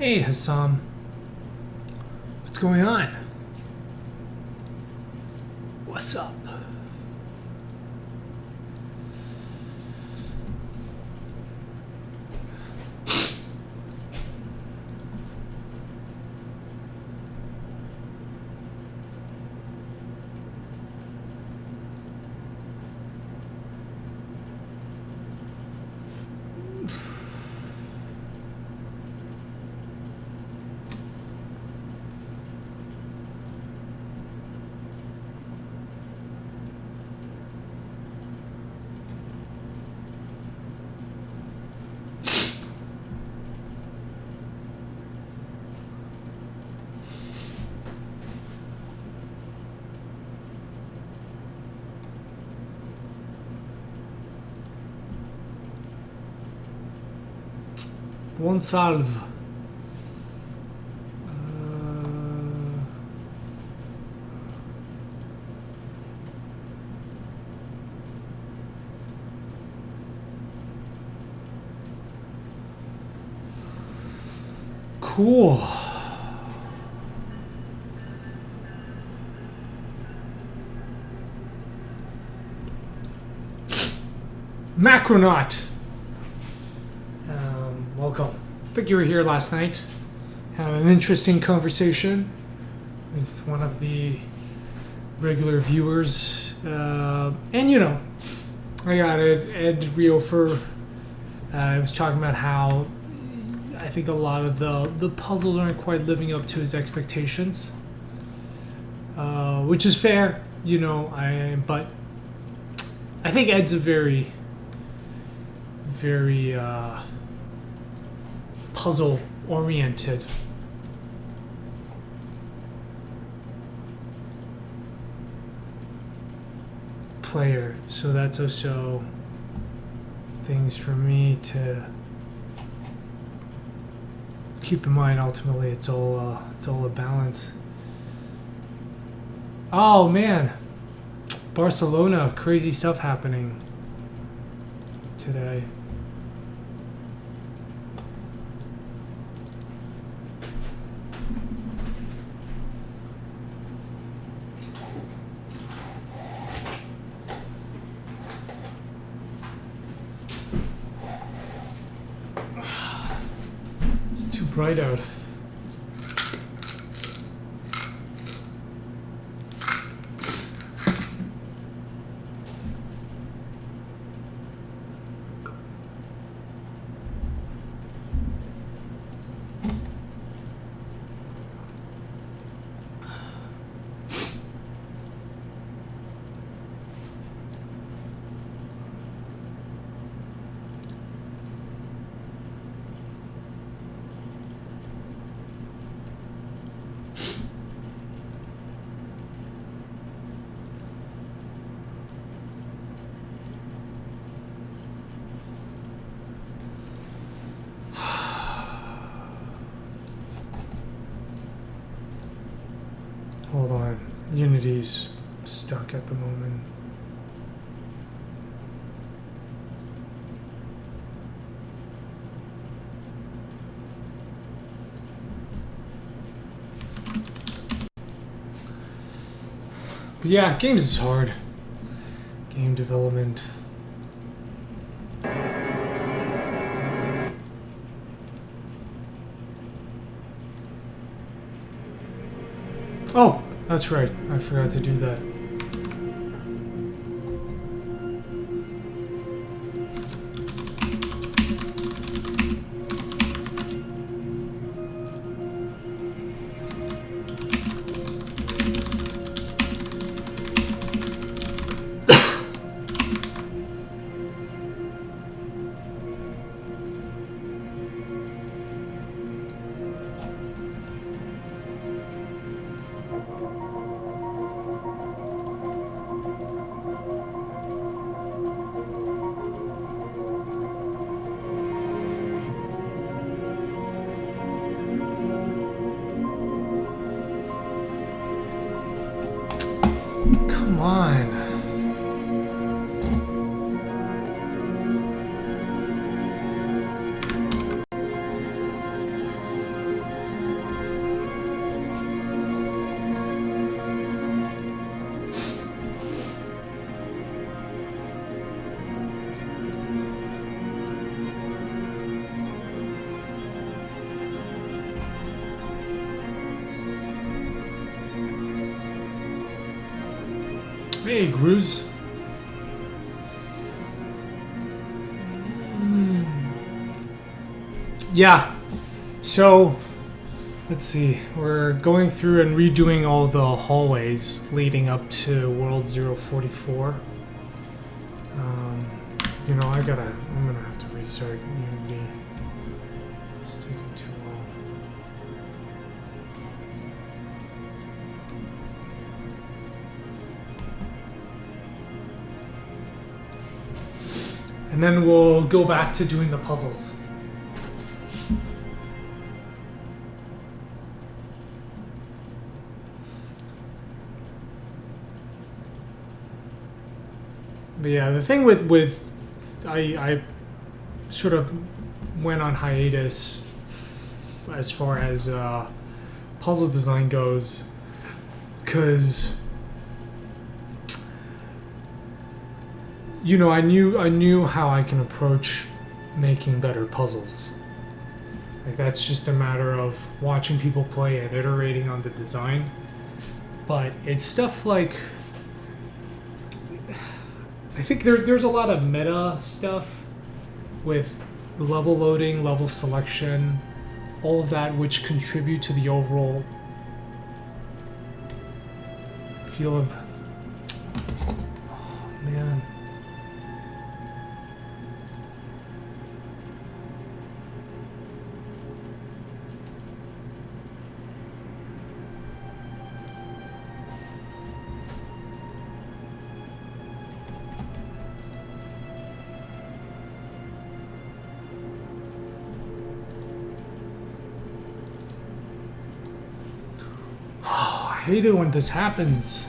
Hey Hassan, what's going on? What's up? Buon salve. Cool. Macronaut. Welcome. I think you were here last night. Had an interesting conversation with one of the regular viewers. And you know, I got Ed Riofer. I was talking about how I think a lot of the puzzles aren't quite living up to his expectations, which is fair, you know. But I think Ed's a very puzzle oriented player, so that's also things for me to keep in mind. Ultimately, it's all a balance. Oh man, Barcelona, crazy stuff happening today. It's too bright out. Hold on, Unity's stuck at the moment. But yeah, games is hard. Game development. Oh, that's right. I forgot to do that. Come on. Hey, Gruz. Yeah. So, let's see. We're going through and redoing all the hallways leading up to World 044. You know, I'm gonna have to restart Unity. It's taking too long. And then we'll go back to doing the puzzles. But yeah, the thing with I sort of went on hiatus as far as puzzle design goes, because you know I knew how I can approach making better puzzles. Like that's just a matter of watching people play and iterating on the design. But it's stuff like I think there's a lot of meta stuff with level loading, level selection, all of that which contribute to the overall feel of... Oh, man. I hate it when this happens.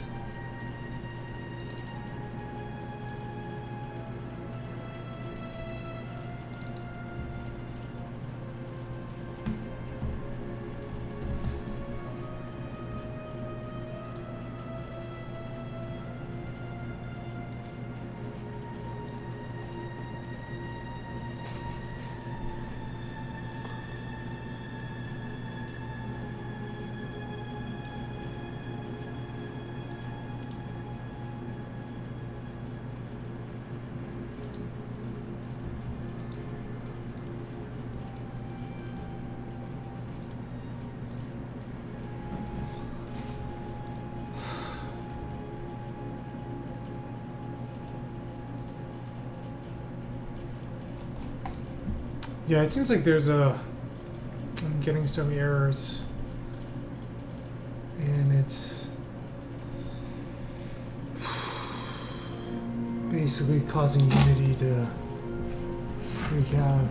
Yeah, it seems like I'm getting some errors. And it's basically causing Unity to freak out.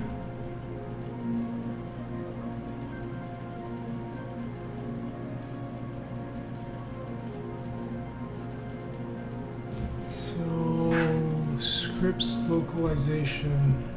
So, scripts localization.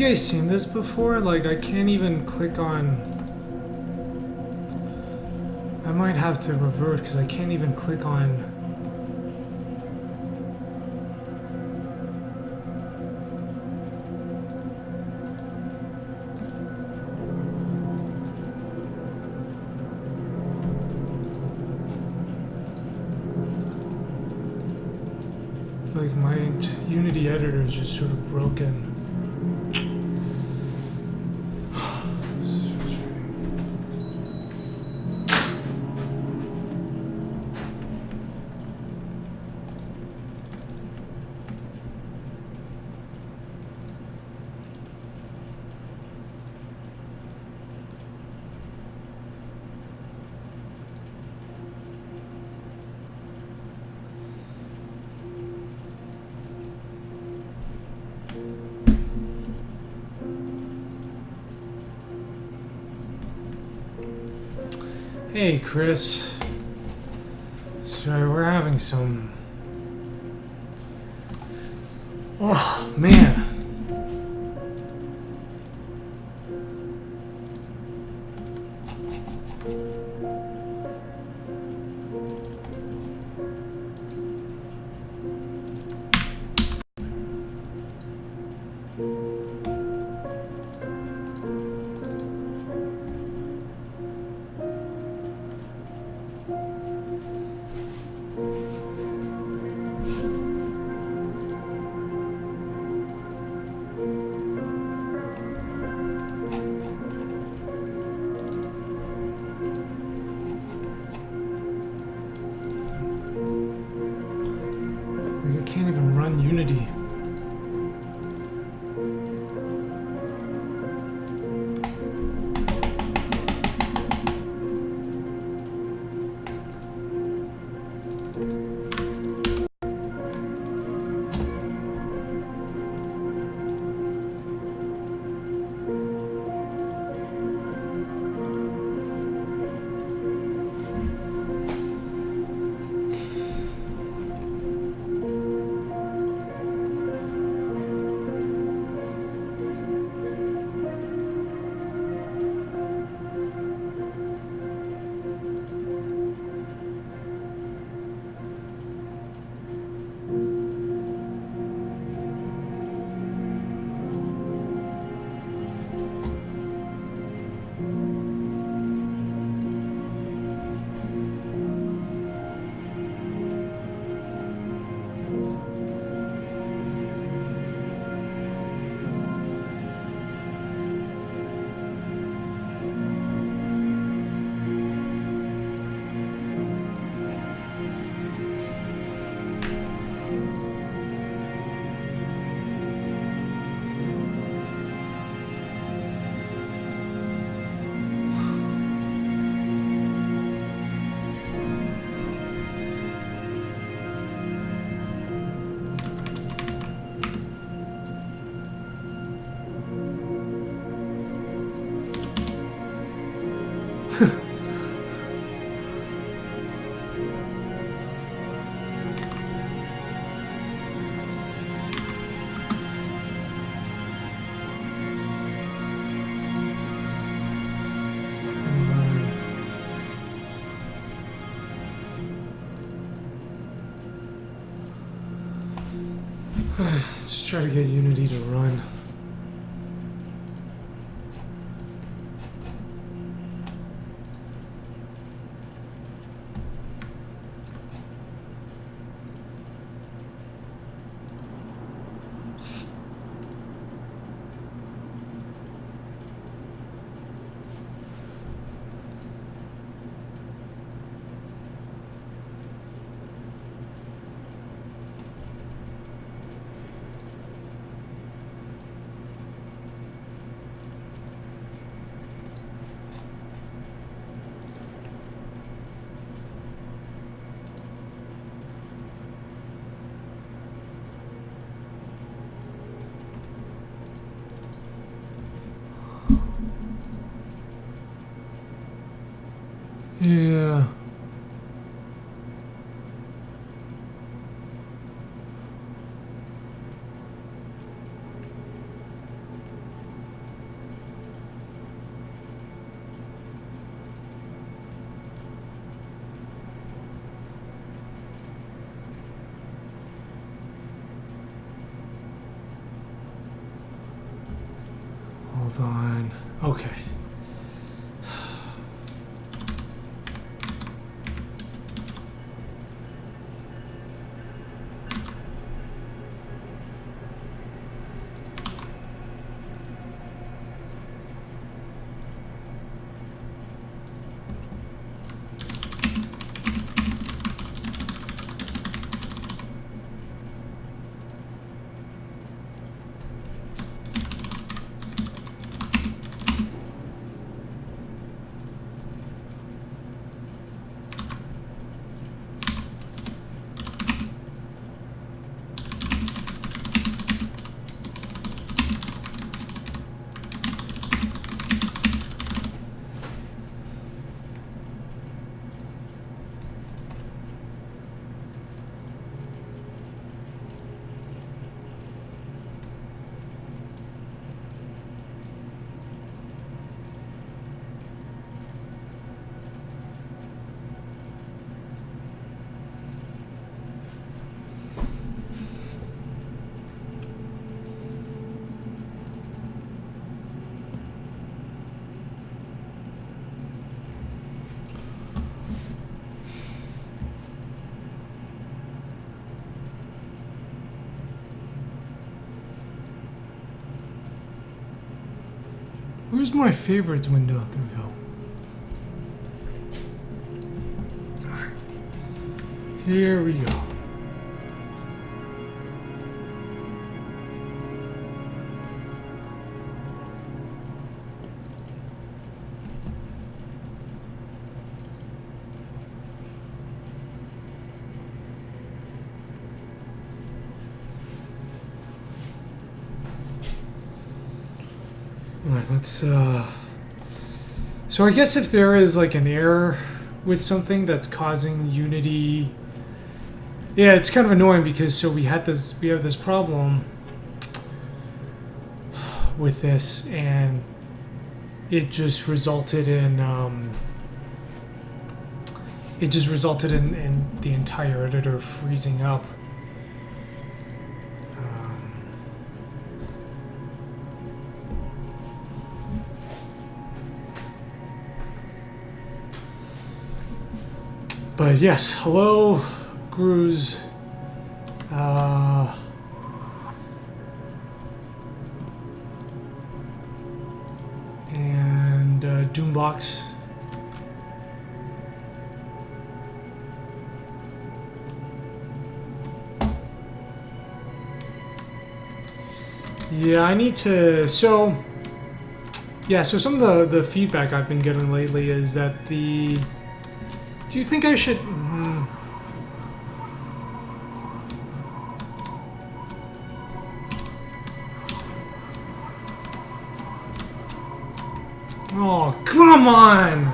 guys seen this before? Like, I can't even click on... I might have to revert because I can't even click on... Like, my Unity editor is just sort of broken. This is frustrating. Hey, Chris. Sorry, we're having some... Oh, man. Like, I can't even run Unity. Let's try to get Unity to run. Yeah. Hold on. Okay. Where's my favorites window? There we go. Alright. Here we go. Alright, let's so I guess if there is like an error with something that's causing Unity, yeah, it's kind of annoying because so we have this problem with this, and it just resulted in the entire editor freezing up. But yes, hello, Grooze. And Doombox. Yeah, I need to. So some of the feedback I've been getting lately is that the. Do you think I should... Oh, come on!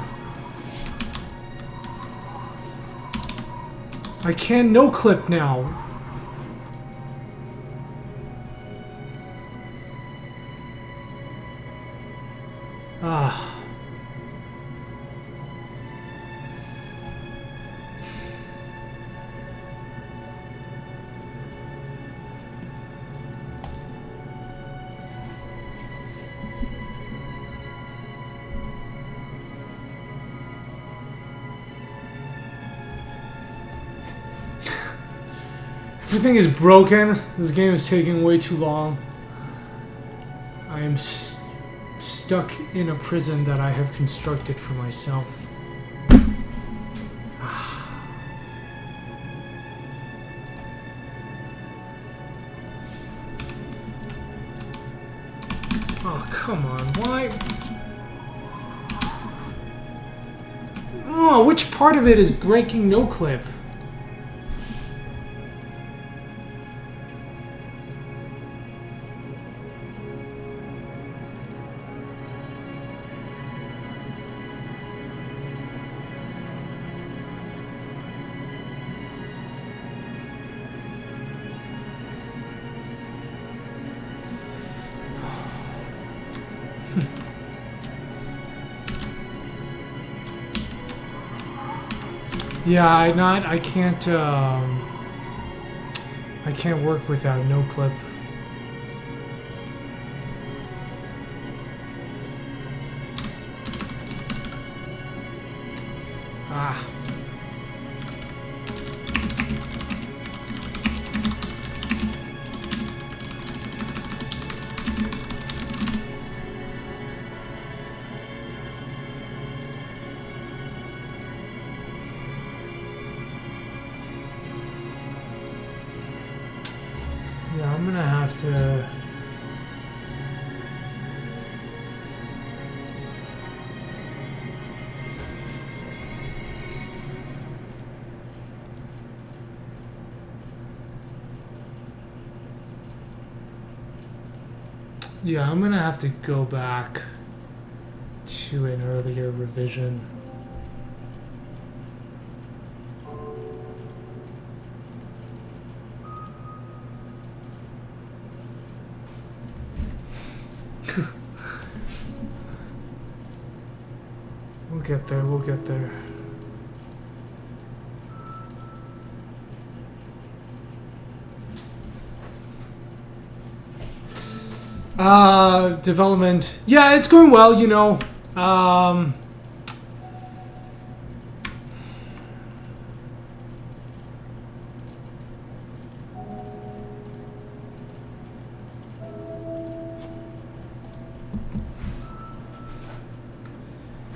I can no-clip now. Ah. Everything is broken. This game is taking way too long. I am stuck in a prison that I have constructed for myself. Oh, come on. Why? Oh, which part of it is breaking no clip? Yeah, I can't work without no clip. Ah. Yeah, I'm gonna have to... Yeah, I'm gonna have to go back to an earlier revision. We'll get there, we'll get there. Development. Yeah, it's going well, you know.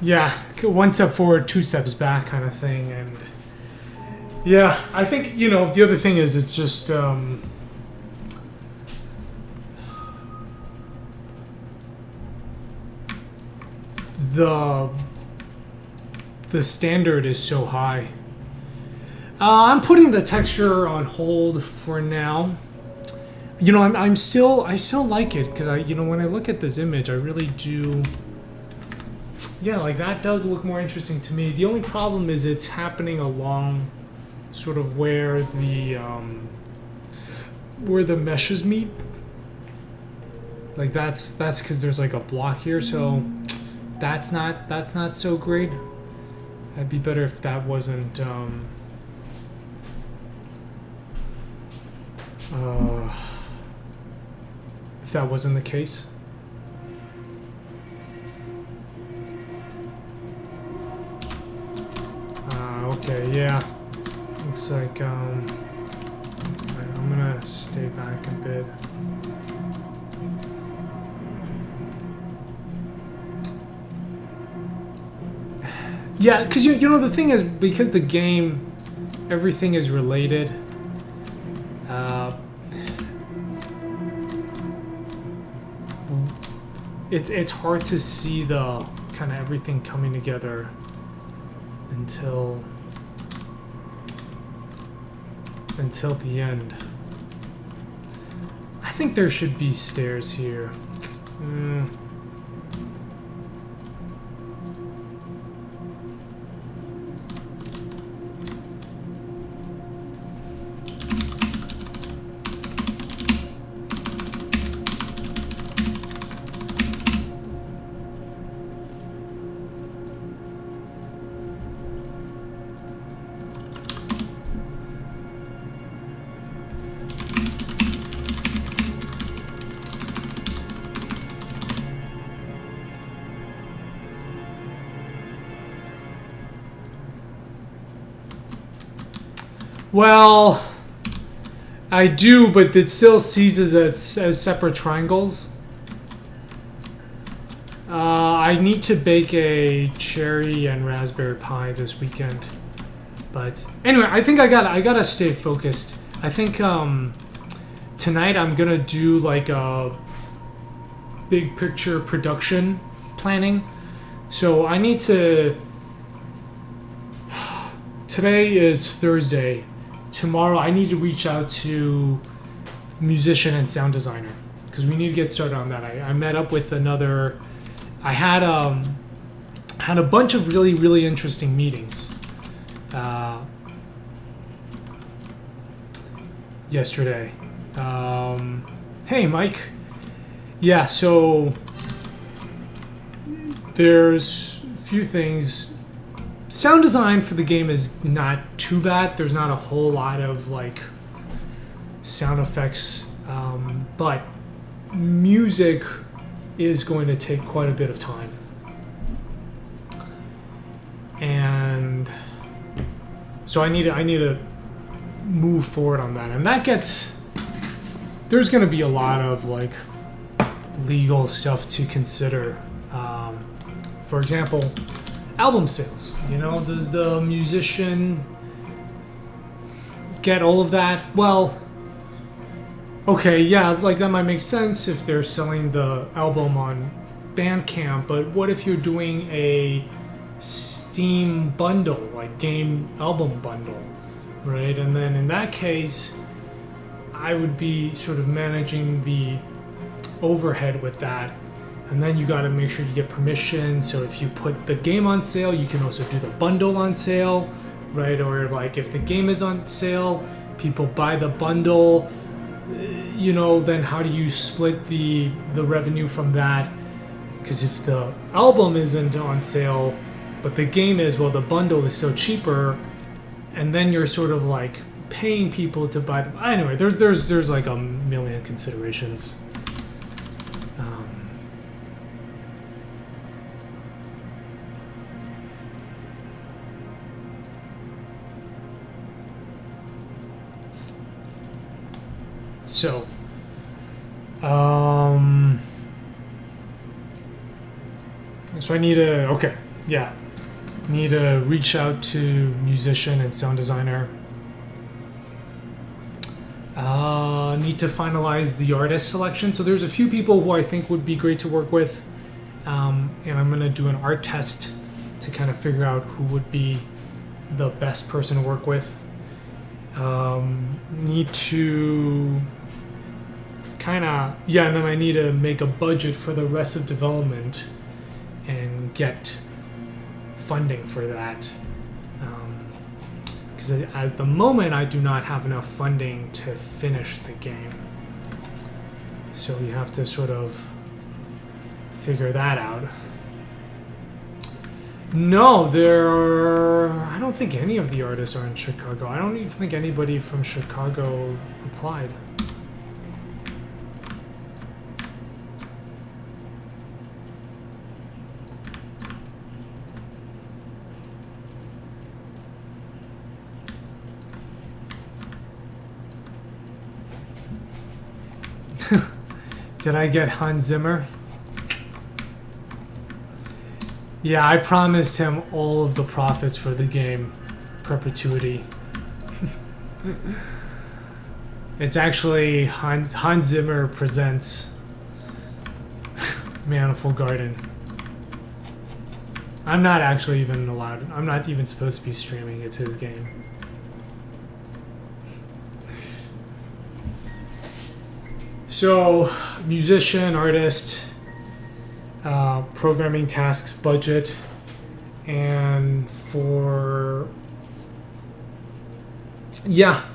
Yeah, one step forward, two steps back kind of thing. And yeah, I think, you know, the other thing is it's just... the standard is so high. I'm putting the texture on hold for now. You know, I still like it because you know, when I look at this image, I really do. Yeah, like that does look more interesting to me. The only problem is it's happening along sort of where the meshes meet. Like that's because there's like a block here, so that's not so great. It'd be better if that wasn't if that wasn't the case. Okay, yeah. Looks like alright, I'm gonna stay back a bit. Yeah, because you know the thing is, because the game, everything is related. It's hard to see the kind of everything coming together until the end. I think there should be stairs here. Well, I do, but it still sees it as separate triangles. I need to bake a cherry and raspberry pie this weekend. But anyway, I think I gotta stay focused. I think tonight I'm gonna do like a big picture production planning. So I need to... Today is Thursday. Tomorrow I need to reach out to musician and sound designer because we need to get started on that. I met up with another... I had a bunch of really interesting meetings yesterday. Hey, Mike. Yeah, so there's a few things. Sound design for the game is not too bad. There's not a whole lot of like sound effects, but music is going to take quite a bit of time. and so I need to move forward on that, and that gets, there's going to be a lot of like legal stuff to consider. For example, album sales. You know, does the musician get all of that? Well, okay, yeah, like that might make sense if they're selling the album on Bandcamp, but what if you're doing a Steam bundle, like game album bundle, right? And then in that case, I would be sort of managing the overhead with that. And then you got to make sure you get permission. So if you put the game on sale, you can also do the bundle on sale, right? Or like if the game is on sale, people buy the bundle, you know, then how do you split the revenue from that? Because if the album isn't on sale, but the game is, well, the bundle is still cheaper, and then you're sort of like paying people to buy them. Anyway, there's like a million considerations. So, so I need to, need to reach out to musician and sound designer. Need to finalize the artist selection. So there's a few people who I think would be great to work with, and I'm gonna do an art test to kind of figure out who would be the best person to work with. Need to and then I need to make a budget for the rest of development and get funding for that. Because at the moment I do not have enough funding to finish the game. So we have to sort of figure that out. No, I don't think any of the artists are in Chicago. I don't even think anybody from Chicago applied. Did I get Hans Zimmer? Yeah, I promised him all of the profits for the game, perpetuity. It's actually Hans Zimmer presents Manifold Garden. I'm not actually even allowed. I'm not even supposed to be streaming. It's his game. So, musician, artist, programming tasks, budget, and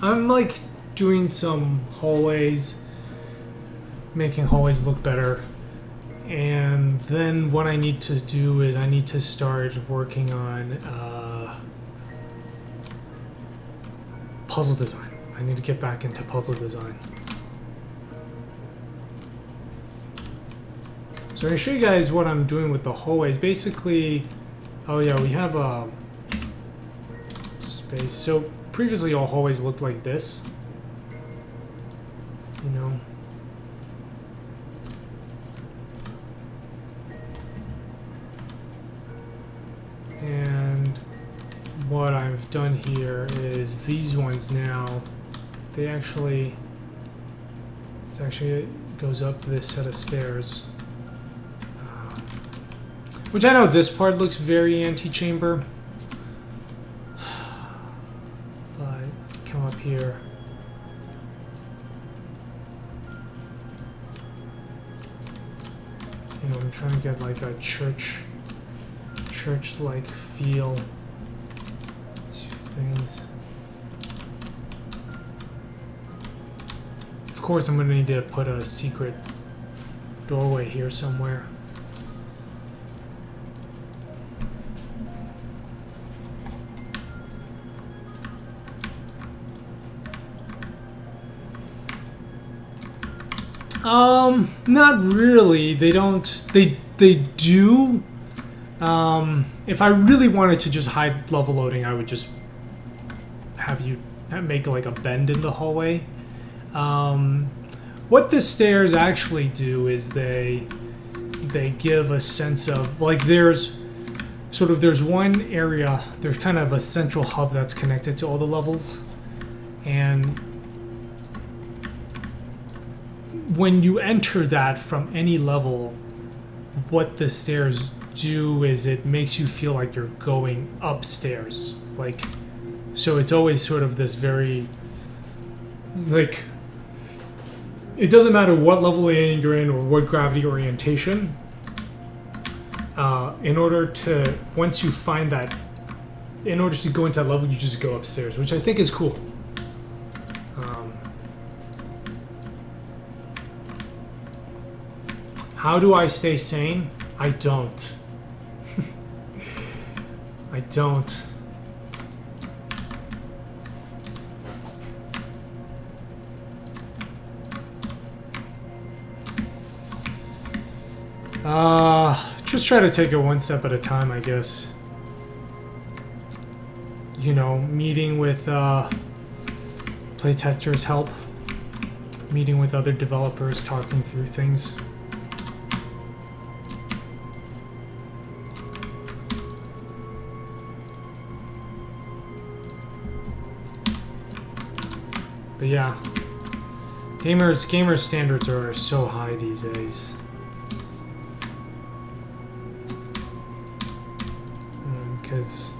I'm like doing some hallways, making hallways look better. And then what I need to do is I need to start working on puzzle design. I need to get back into puzzle design. So I'm going to show you guys what I'm doing with the hallways. Basically, we have a space. So previously all hallways looked like this. You know. And what I've done here is these ones now, it goes up this set of stairs. Which I know this part looks very antechamber, but come up here. You know, I'm trying to get like a church-like feel to things. Of course, I'm going to need to put a secret doorway here somewhere. Not really. They do If I really wanted to just hide level loading, I would just have you make like a bend in the hallway. What the stairs actually do is they give a sense of, like, there's one area, there's kind of a central hub that's connected to all the levels, and when you enter that from any level, what the stairs do is it makes you feel like you're going upstairs. Like, so it's always sort of this very, like, it doesn't matter what level you're in or what gravity orientation. In order to, once you find that, in order to go into that level, you just go upstairs, which I think is cool. How do I stay sane? I don't. I don't. Just try to take it one step at a time, I guess. You know, meeting with playtesters help. Meeting with other developers, talking through things. But yeah, gamer standards are so high these days. Because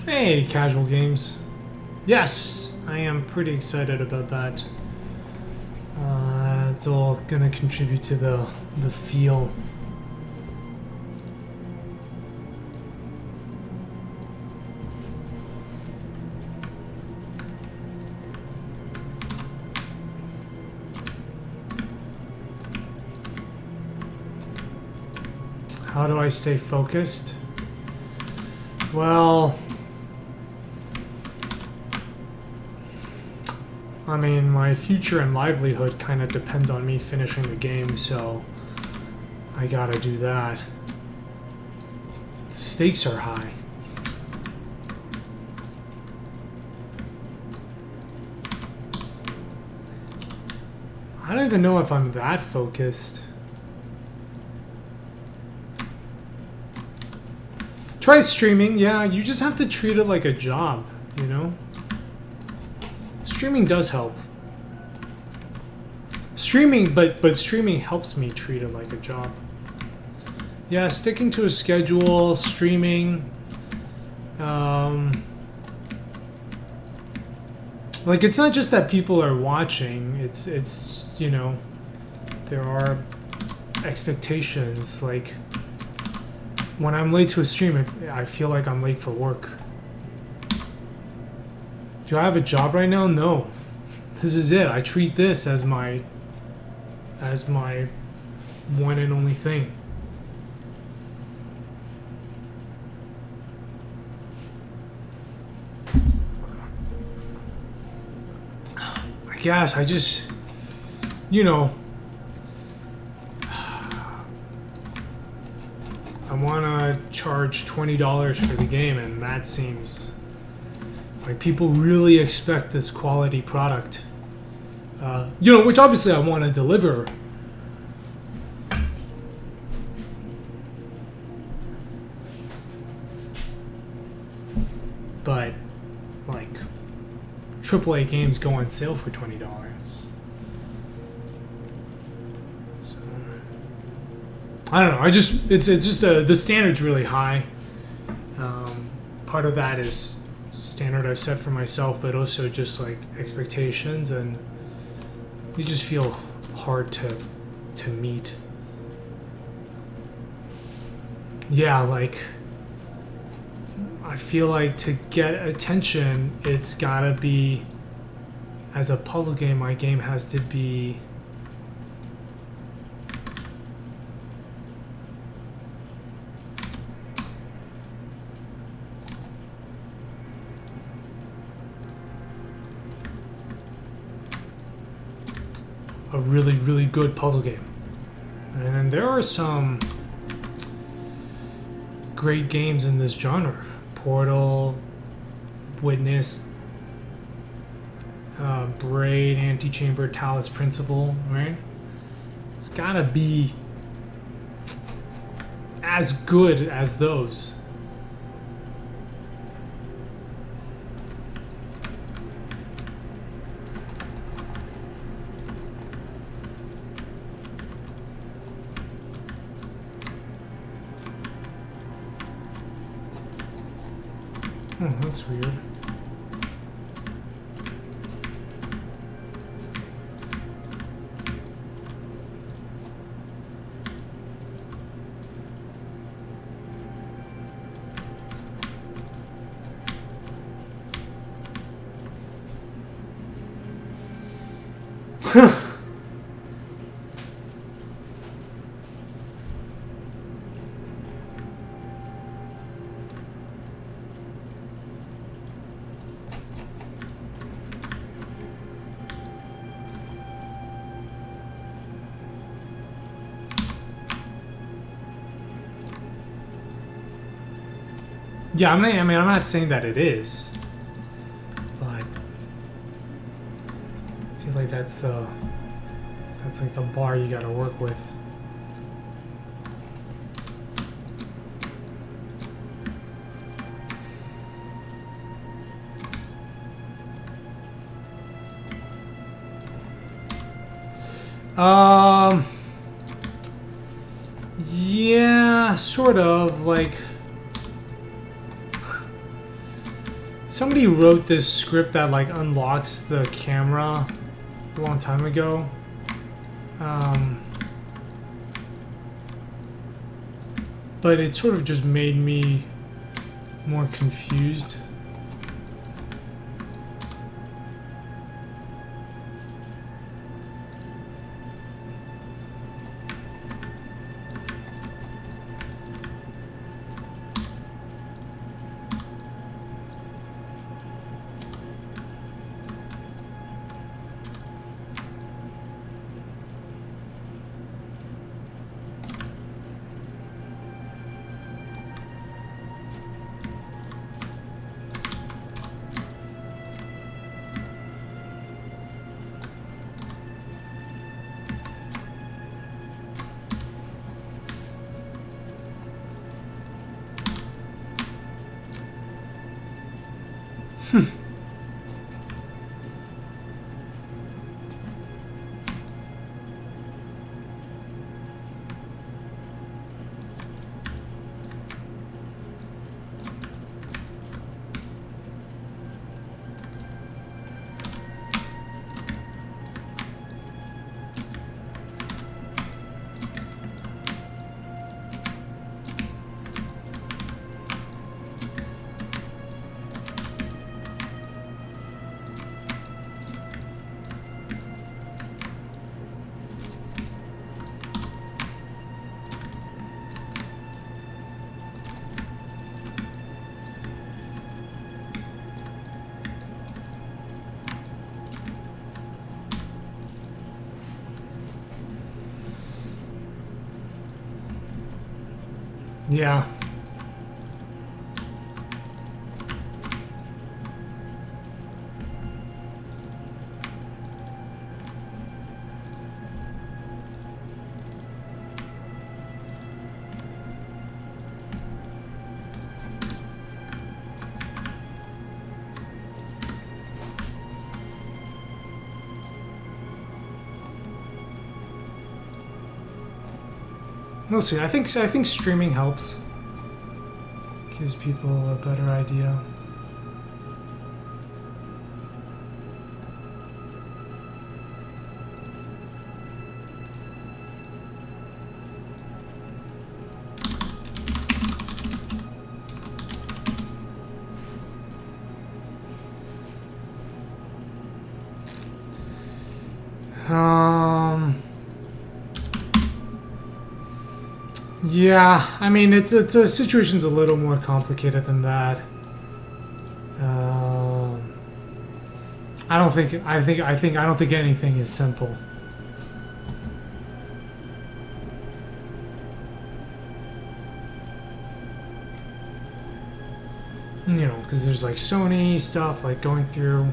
hey, casual games. Yes, I am pretty excited about that. It's all gonna contribute to the feel. How do I stay focused? Well, I mean, my future and livelihood kind of depends on me finishing the game, so I gotta do that. The stakes are high. I don't even know if I'm that focused. Try streaming. Yeah, you just have to treat it like a job, you know? Streaming does help. Streaming, but streaming helps me treat it like a job. Yeah, sticking to a schedule, streaming. Like, it's not just that people are watching. It's you know, there are expectations. Like, when I'm late to a stream, I feel like I'm late for work. Do I have a job right now? No. This is it. I treat this as my one and only thing. I guess I just, you know, I want to charge $20 for the game, and that seems like people really expect this quality product. You know, which obviously I want to deliver. But, like, AAA games go on sale for $20. I don't know. It's just the standard's really high. Part of that is standard I've set for myself, but also just like expectations, and you just feel hard to meet. Yeah, like I feel like to get attention, it's gotta be, as a puzzle game, my game has to be a really, really good puzzle game. And then there are some great games in this genre. Portal, Witness, Braid, Antechamber, Talus Principle, right? It's gotta be as good as those. Oh, that's weird. Yeah, I'm not saying that it is, but I feel like that's like the bar you gotta work with. Yeah, sort of, like somebody wrote this script that like unlocks the camera a long time ago. But it sort of just made me more confused. Yeah. We'll see. I think streaming helps. Gives people a better idea. Yeah, I mean it's a situation's a little more complicated than that. I don't think anything is simple. You know, because there's like Sony stuff like going through.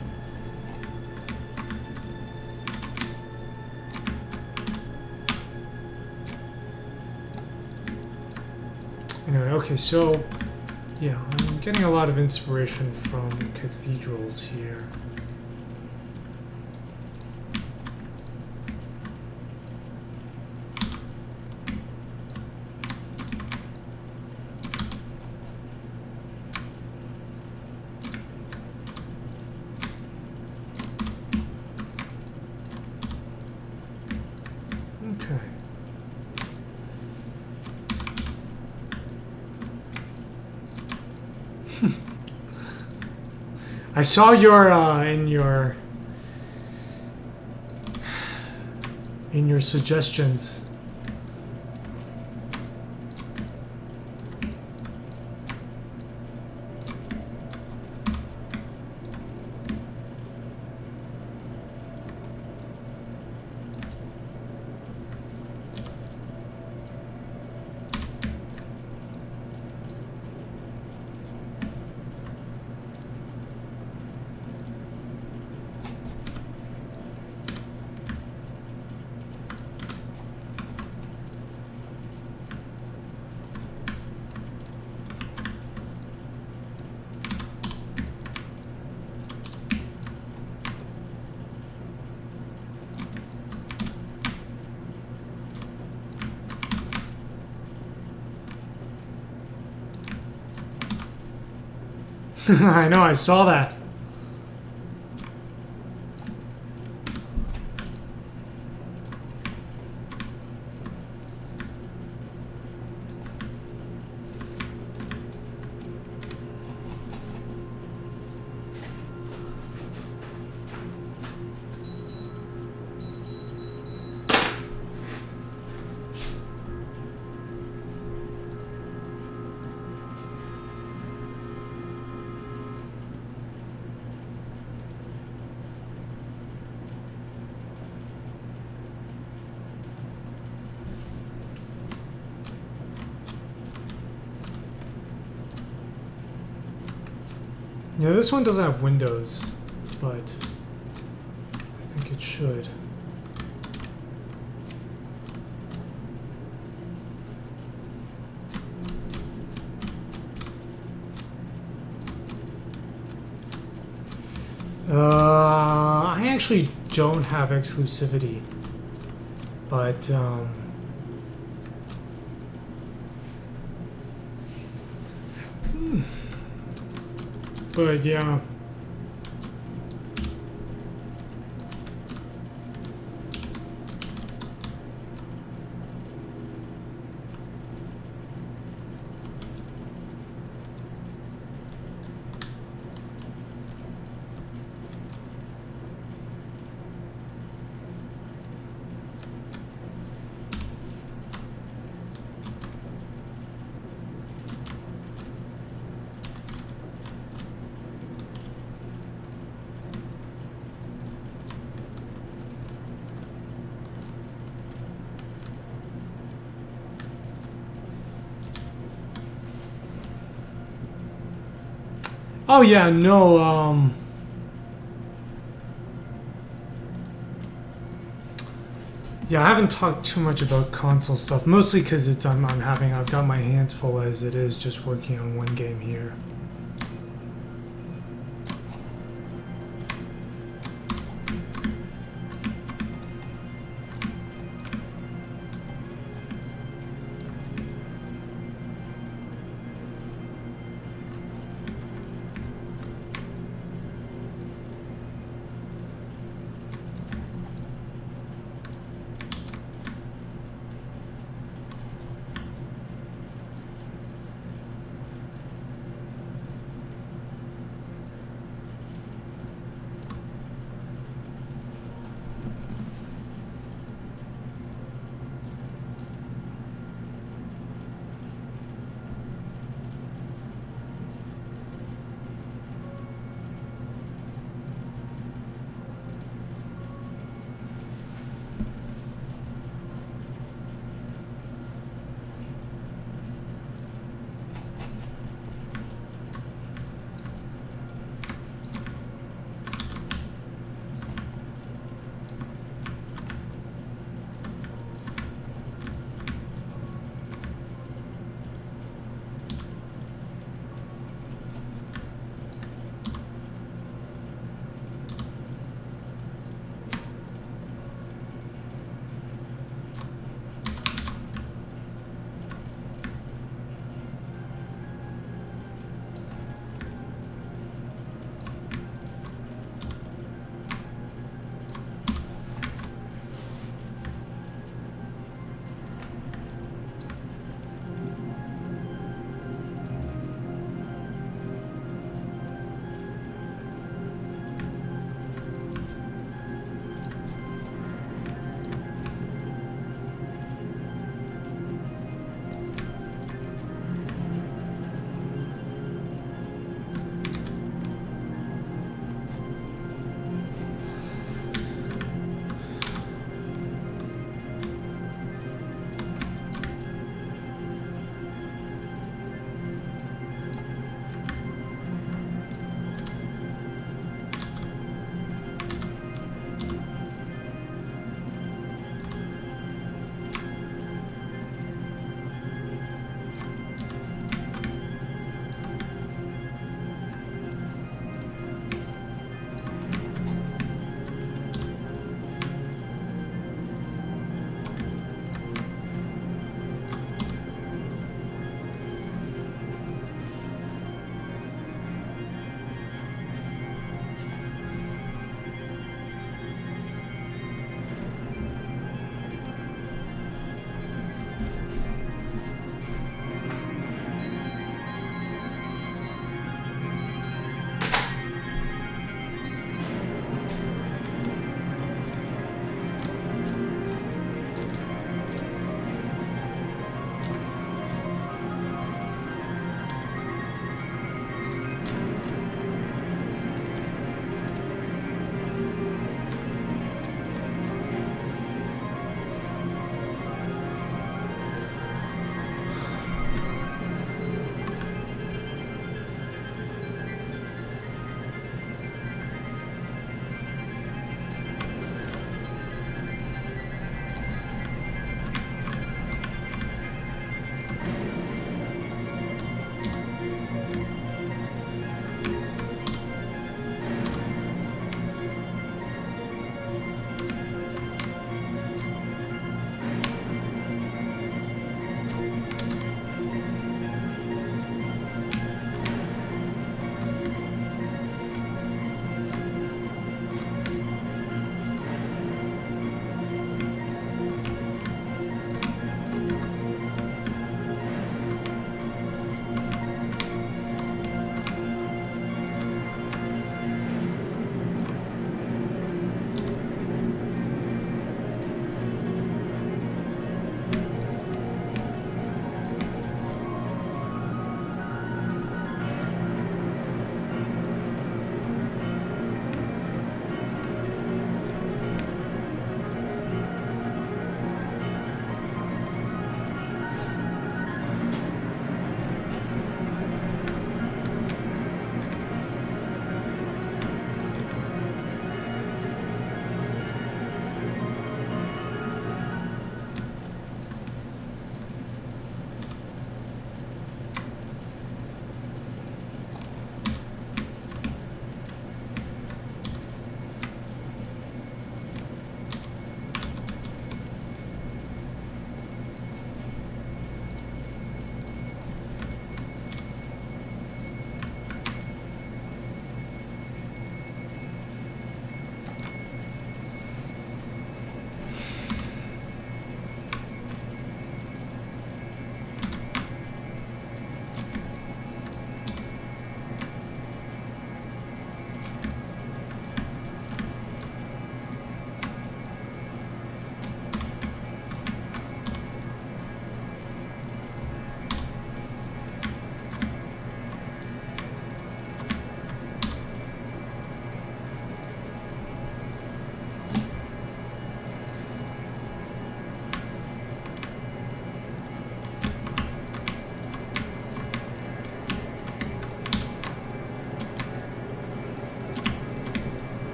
Anyway, okay, so yeah, I'm getting a lot of inspiration from cathedrals here. I saw your in your suggestions. I know, I saw that. Yeah, this one doesn't have windows, but I think it should. I actually don't have exclusivity, but but yeah. Oh yeah, no, yeah, I haven't talked too much about console stuff, mostly because it's I've got my hands full as it is just working on one game here.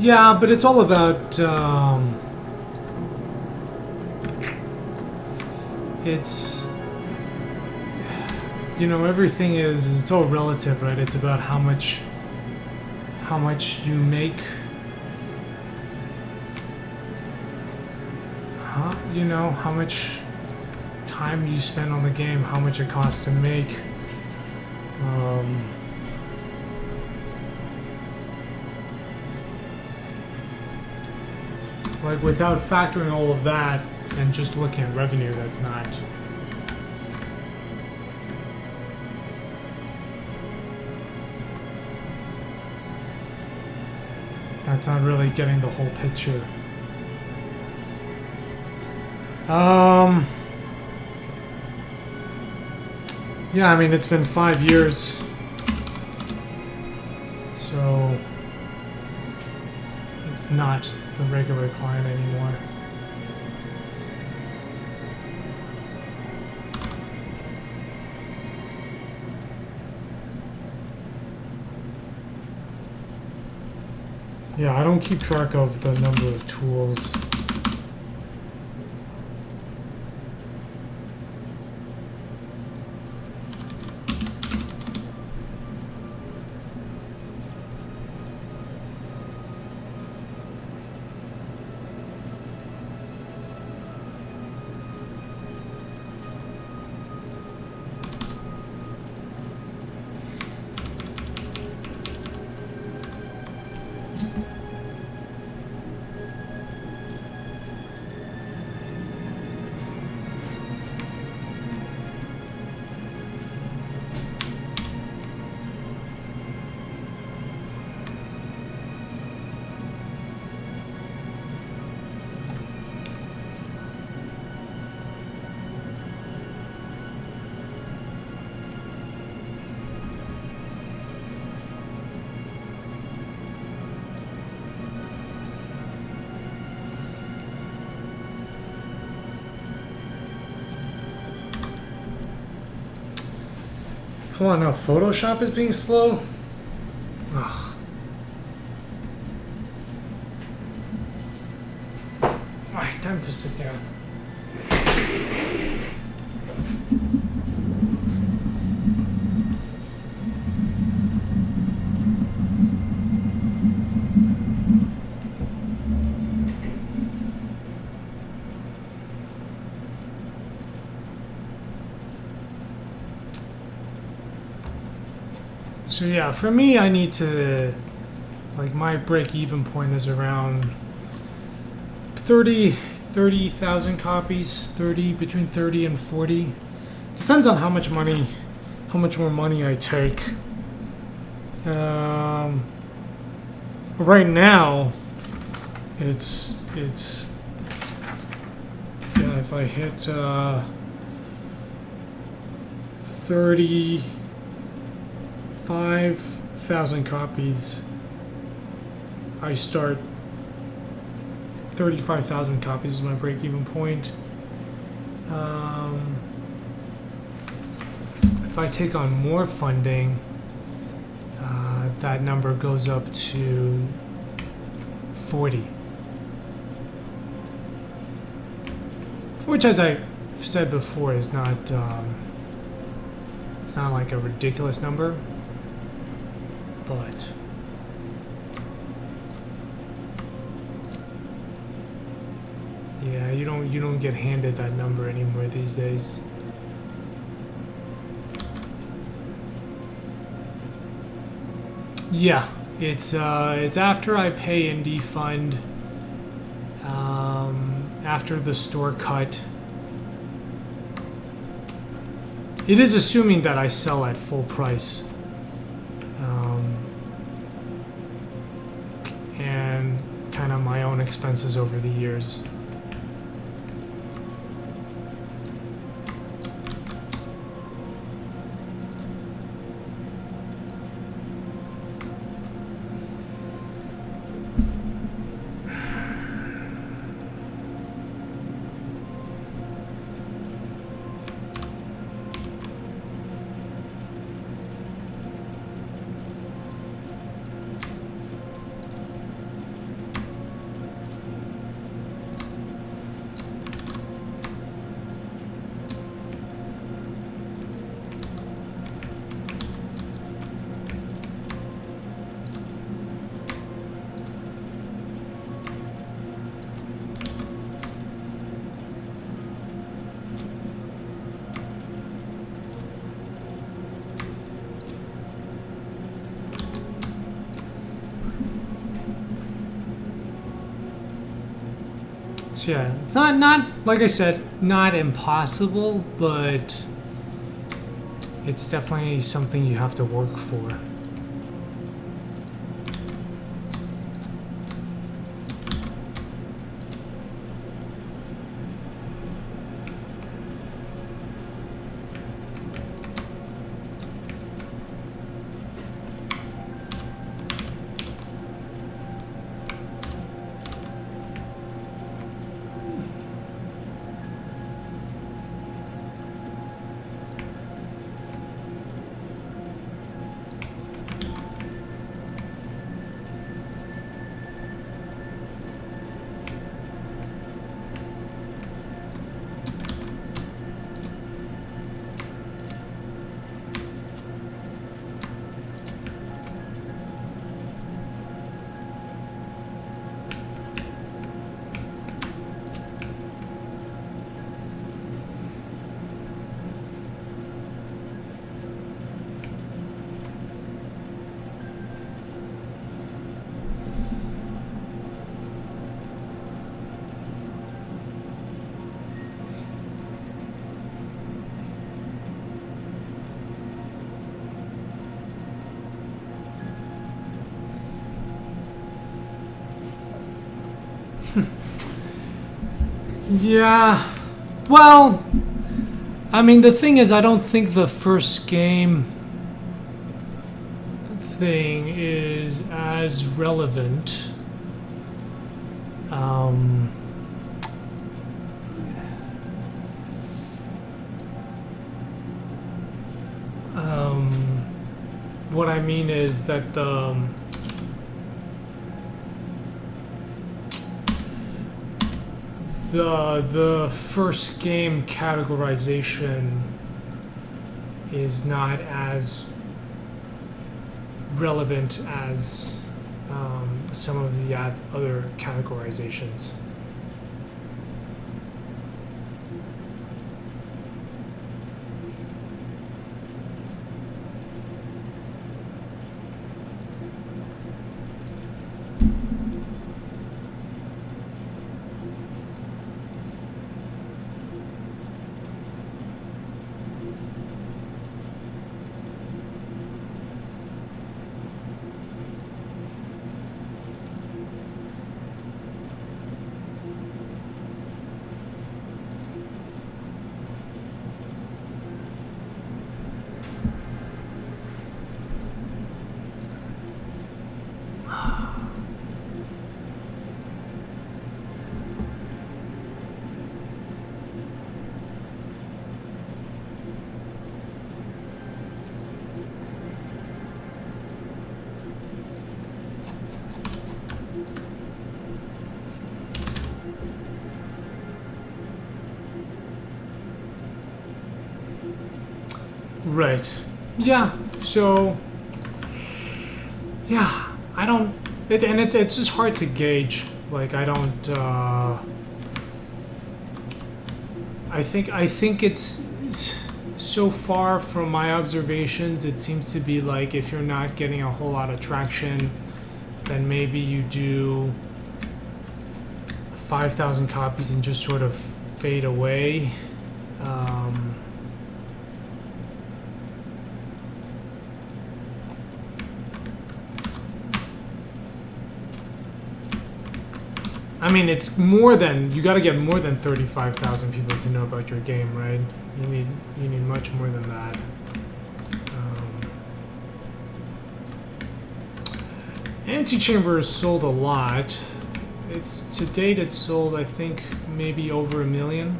Yeah, but it's all about it's, you know, everything is, it's all relative, right? It's about how much you make, you know, how much time you spend on the game, how much it costs to make. Like, without factoring all of that and just looking at revenue, that's not... That's not really getting the whole picture. Yeah, I mean, it's been 5 years. So... It's not the regular client anymore. Yeah, I don't keep track of the number of tools. Come on now, Photoshop is being slow? Ugh. Alright, time to sit down. So yeah, for me, I need to, like, my break-even point is around 30,000 copies, between 30 and 40. Depends on how much more money I take. Right now, it's yeah, if I hit 35,000 copies, I start 35,000 copies is my break-even point. If I take on more funding, that number goes up to 40. Which, as I said before, is not, it's not like a ridiculous number, but yeah, you don't get handed that number anymore these days. Yeah, it's after I pay Indie Fund, after the store cut. It is assuming that I sell at full price, and kind of my own expenses over the years. yeah, it's not like I said, not impossible, but it's definitely something you have to work for. Yeah, well, I mean, the thing is, I don't think the first game thing is as relevant. What I mean is that the first game categorization is not as relevant as some of the other categorizations. Right. Yeah. So. Yeah. I don't. And it's just hard to gauge. Like I don't. I think it's so far from my observations. It seems to be like if you're not getting a whole lot of traction, then maybe you do 5,000 copies and just sort of fade away. I mean, it's more than you got to get more than 35,000 people to know about your game, right? You need much more than that. Antichamber has sold a lot. It's to date it's sold I think maybe over 1 million.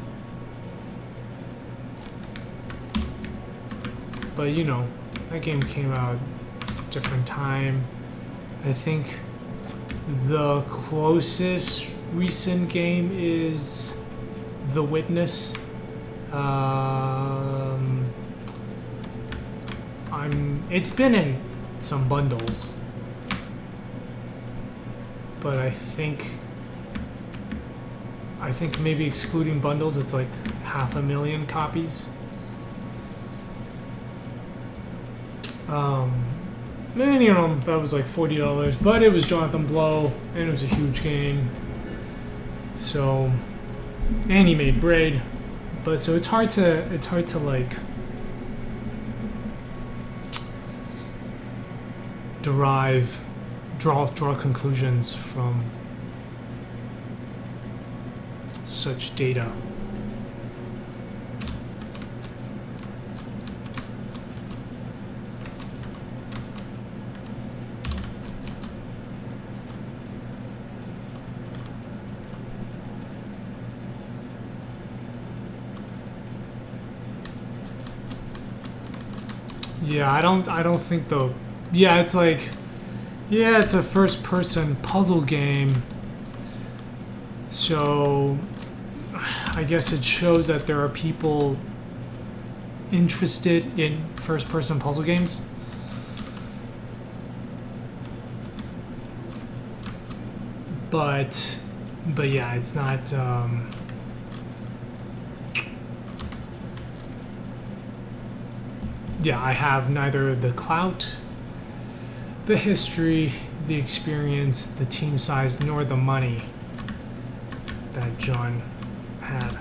But you know, that game came out different time. I think the closest recent game is The Witness. It's been in some bundles, but I think maybe excluding bundles, it's like 500,000 copies. And you know, that was like $40, but it was Jonathan Blow, and it was a huge game. So, and he made Braid, but so it's hard to like draw conclusions from such data. Yeah, I don't think though. Yeah, it's like, yeah, it's a first-person puzzle game. So I guess it shows that there are people interested in first-person puzzle games. But yeah, it's not. Yeah, I have neither the clout, the history, the experience, the team size, nor the money that John had.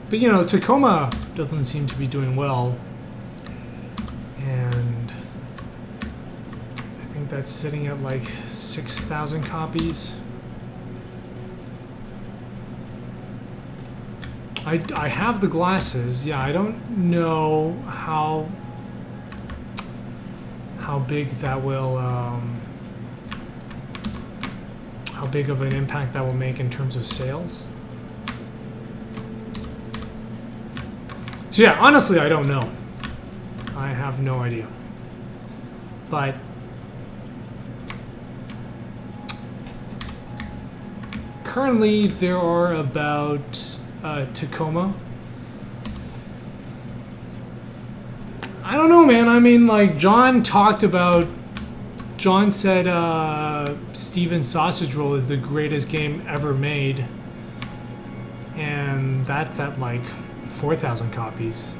But you know, Tacoma doesn't seem to be doing well, and I think that's sitting at like 6,000 copies. I have the glasses. Yeah, I don't know how big that will how big of an impact that will make in terms of sales. So yeah, honestly, I don't know. I have no idea. But currently there are about Tacoma. I don't know, man. I mean, like, John said Steven's Sausage Roll is the greatest game ever made. And that's at like 4,000 copies.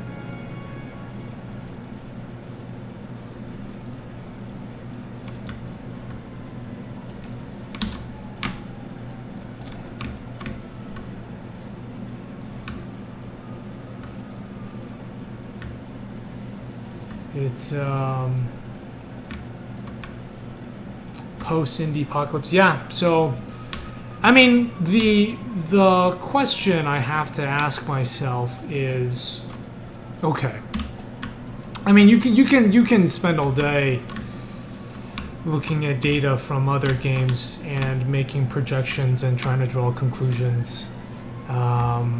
It's post-indie apocalypse. Yeah, so I mean, the question I have to ask myself is, okay. I mean, you can spend all day looking at data from other games and making projections and trying to draw conclusions, but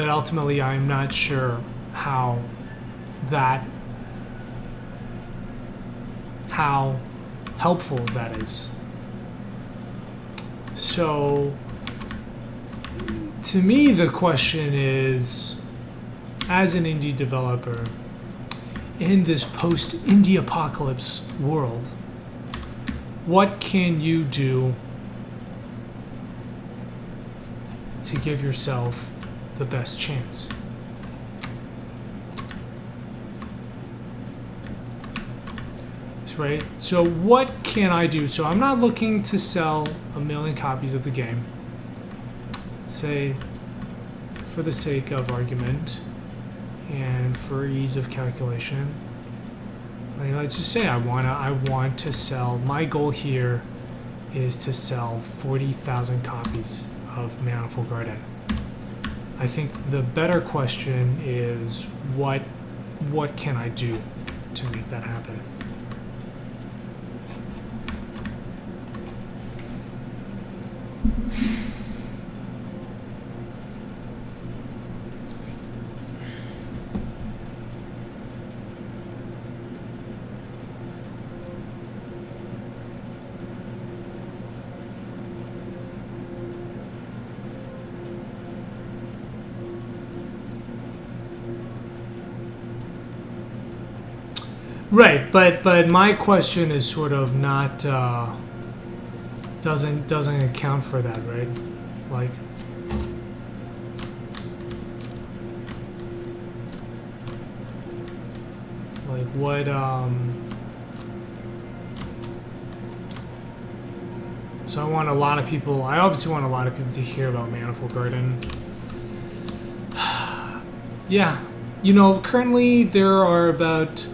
ultimately, I'm not sure how helpful that is. So, to me, the question is, as an indie developer, in this post-indie apocalypse world, what can you do to give yourself the best chance? Right? So what can I do? So I'm not looking to sell 1 million copies of the game. Let's say, for the sake of argument and for ease of calculation, like, let's just say I want to sell. My goal here is to sell 40,000 copies of Manifold Garden. I think the better question is what can I do to make that happen? Right, but my question is sort of not doesn't account for that, right? Like, Like what so I obviously want a lot of people to hear about Manifold Garden. Yeah. You know, currently there are about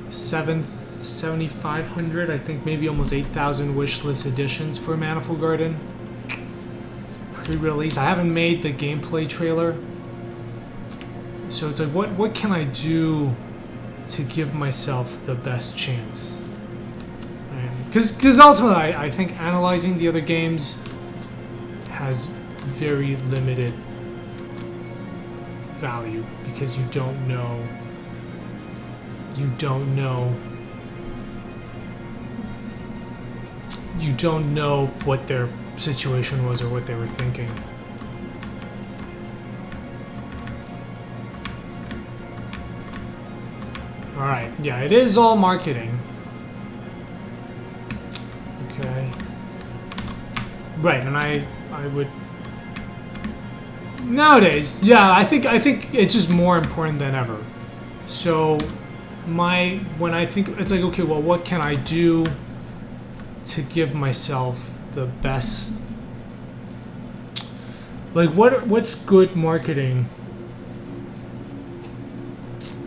7,500, I think maybe almost 8,000 wishlist editions for Manifold Garden. It's pre-release. I haven't made the gameplay trailer. So it's like, what can I do to give myself the best chance? Because ultimately, I think analyzing the other games has very limited value because you don't know what their situation was or what they were thinking. All right, yeah, it is all marketing. Okay. Right, and I would nowadays, yeah, I think it's just more important than ever. So when I think it's like, okay, well, what can I do to give myself the best, like what's good marketing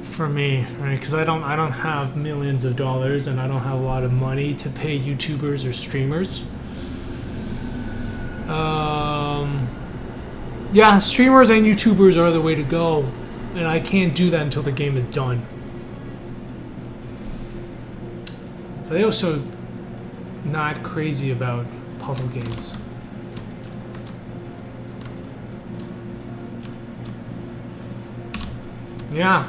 for me, right? Because I don't have millions of dollars and I don't have a lot of money to pay YouTubers or streamers. Yeah, streamers and YouTubers are the way to go, and I can't do that until the game is done. But they also not crazy about puzzle games. Yeah.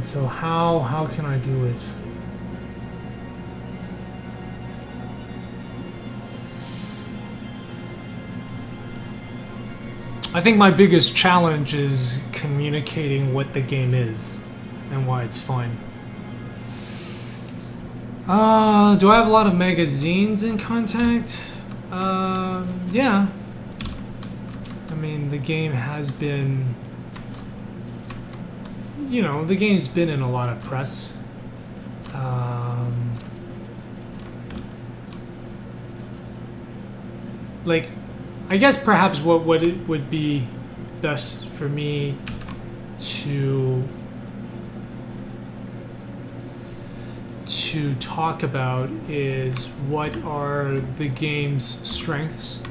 So how can I do it? I think my biggest challenge is communicating what the game is and why it's fun. Do I have a lot of magazines in contact? Yeah. I mean, the game has been, you know, the game's been in a lot of press. Like, I guess perhaps what it would be best for me to talk about is what are the game's strengths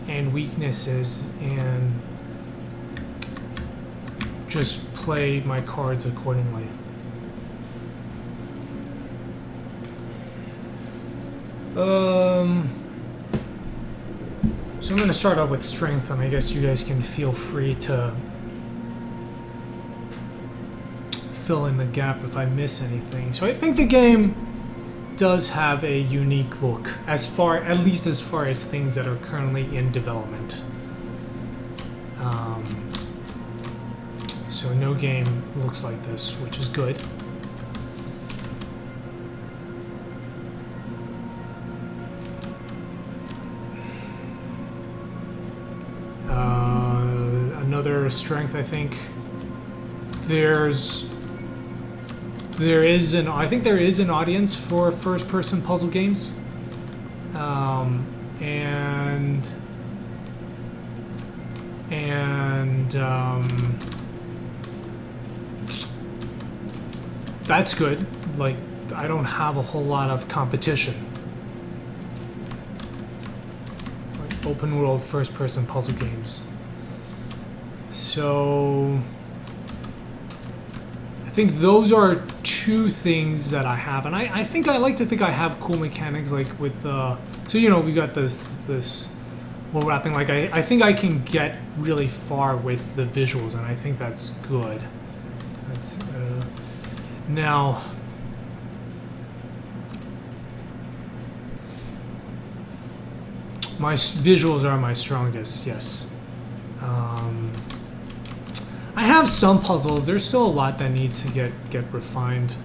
and weaknesses, and just play my cards accordingly. So I'm going to start off with strength, and I guess you guys can feel free to fill in the gap if I miss anything. So I think the game does have a unique look, at least as far as things that are currently in development. So no game looks like this, which is good. Another strength, I think there is an audience for first-person puzzle games, and that's good. Like, I don't have a whole lot of competition. Like open world first-person puzzle games. So I think those are two things that I have, and I think I like to think I have cool mechanics like with so you know we got this wall wrapping. Like I think I can get really far with the visuals, and I think that's good. That's now. My visuals are my strongest, yes. I have some puzzles. There's still a lot that needs to get refined.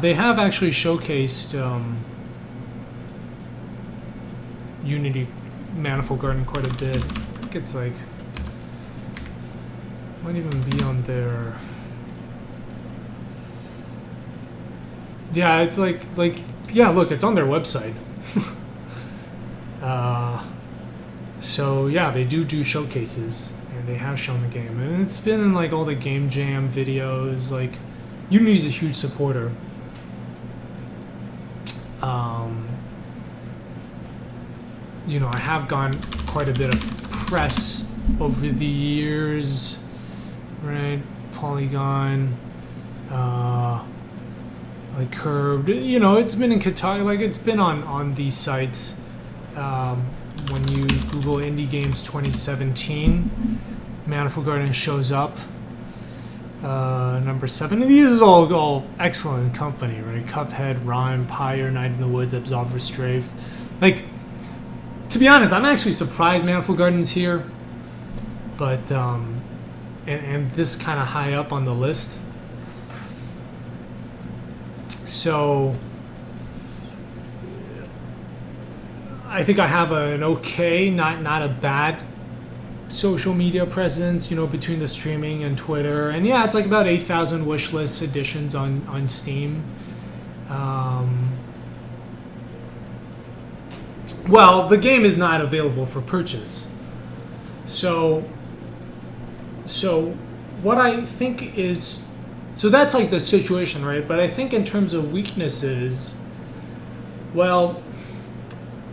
They have actually showcased Unity Manifold Garden quite a bit. I think it's like might even be on their. Yeah, it's like yeah. Look, it's on their website. So yeah, they do showcases, and they have shown the game, and it's been in like all the Game Jam videos. Like, Unity's a huge supporter. You know, I have gotten quite a bit of press over the years, right? Polygon, like Curved. You know, it's been in Qatar. Like, it's been on these sites. When you Google Indie Games 2017, Manifold Garden shows up. Number 7. And these is all excellent company, right? Cuphead, Rhyme, Pyre, Night in the Woods, Absolver, Strafe. Like, to be honest, I'm actually surprised Manifold Garden's here, but and this kind of high up on the list. So I think I have an okay, not a bad social media presence, you know, between the streaming and Twitter, and yeah, it's like about 8,000 wishlist editions on Steam. Well, the game is not available for purchase. So what I think is, so that's like the situation, right? But I think in terms of weaknesses, well,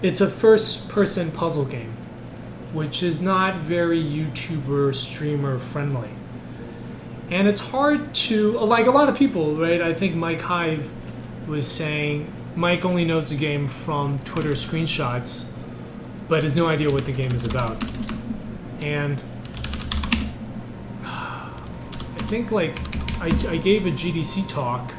it's a first-person puzzle game, which is not very YouTuber, streamer friendly. And it's hard to, like a lot of people, right? I think Mike Hive was saying Mike only knows the game from Twitter screenshots, but has no idea what the game is about. And I think like I gave a GDC talk,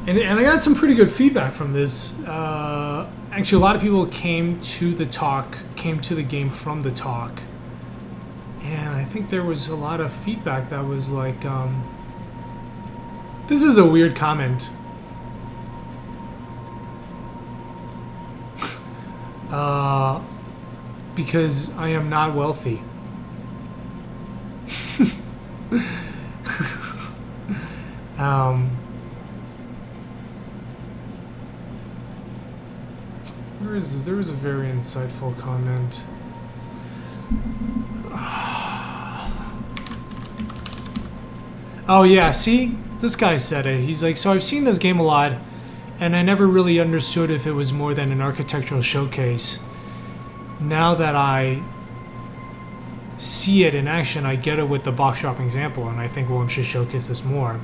and I got some pretty good feedback from this. Actually, a lot of people came to the game from the talk, and I think there was a lot of feedback that was like, this is a weird comment. Because I am not wealthy. Where is this? There was a very insightful comment. Oh yeah, see? This guy said it. He's like, so I've seen this game a lot, and I never really understood if it was more than an architectural showcase. Now that I see it in action, I get it with the box dropping example, and I think Willem should showcase this more.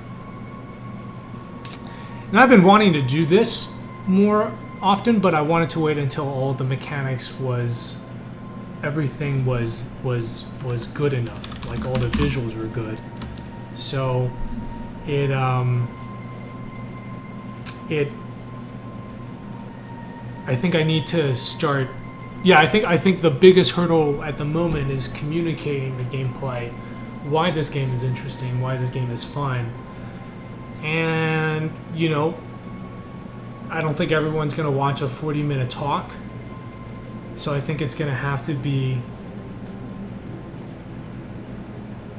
And I've been wanting to do this more often, but I wanted to wait until all the mechanics everything was good enough, like all the visuals were good. So it I think I need to start. Yeah, I think the biggest hurdle at the moment is communicating the gameplay, why this game is interesting, why this game is fun. And, you know, I don't think everyone's going to watch a 40-minute talk. So I think it's going to have to be,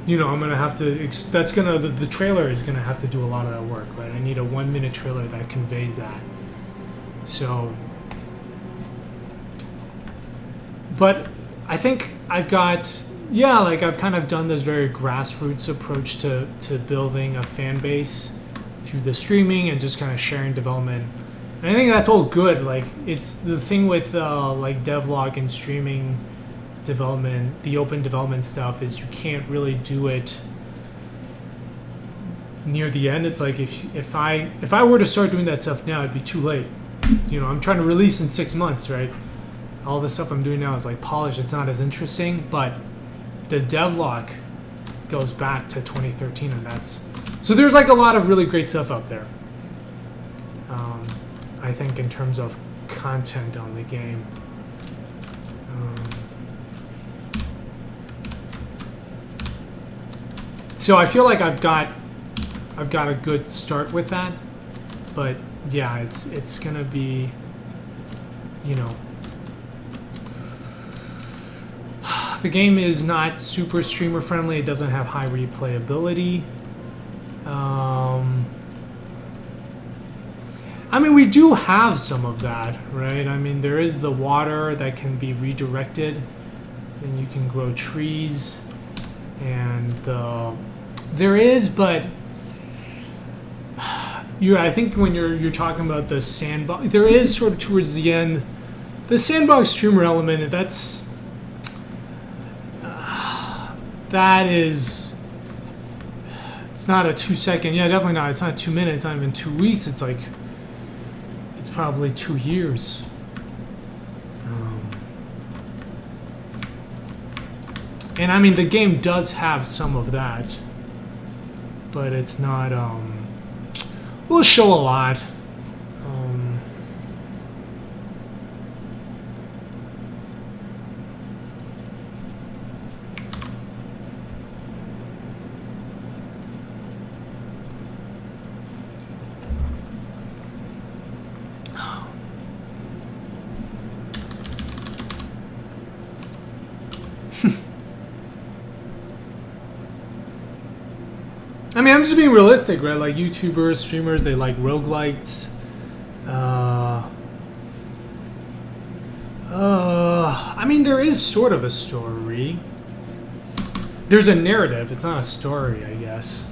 you know, I'm going to have to, the trailer is going to have to do a lot of that work, right? I need a 1-minute trailer that conveys that. So but I think I've got, yeah, like I've kind of done this very grassroots approach to building a fan base through the streaming and just kind of sharing development. And I think that's all good. Like, it's the thing with like devlog and streaming development, the open development stuff, is you can't really do it near the end. It's like if I were to start doing that stuff now, it'd be too late. You know, I'm trying to release in 6 months, right? All the stuff I'm doing now is like polished. It's not as interesting, but the devlog goes back to 2013, and that's so there's like a lot of really great stuff out there. I think in terms of content on the game. So I feel like I've got a good start with that, but yeah, it's gonna be, you know, the game is not super streamer friendly. It doesn't have high replayability. I mean, we do have some of that, right? I mean, there is the water that can be redirected, and you can grow trees, and there is, but I think when you're talking about the sandbox, there is sort of towards the end, the sandbox streamer element. That is, it's not a 2 second. Yeah, definitely not. It's not 2 minutes. Not even 2 weeks. It's like, it's probably 2 years. And I mean, the game does have some of that, but it's not. Will show a lot. I mean, I'm just being realistic, right? Like, YouTubers, streamers, they like roguelites. I mean, there is sort of a story. There's a narrative. It's not a story, I guess.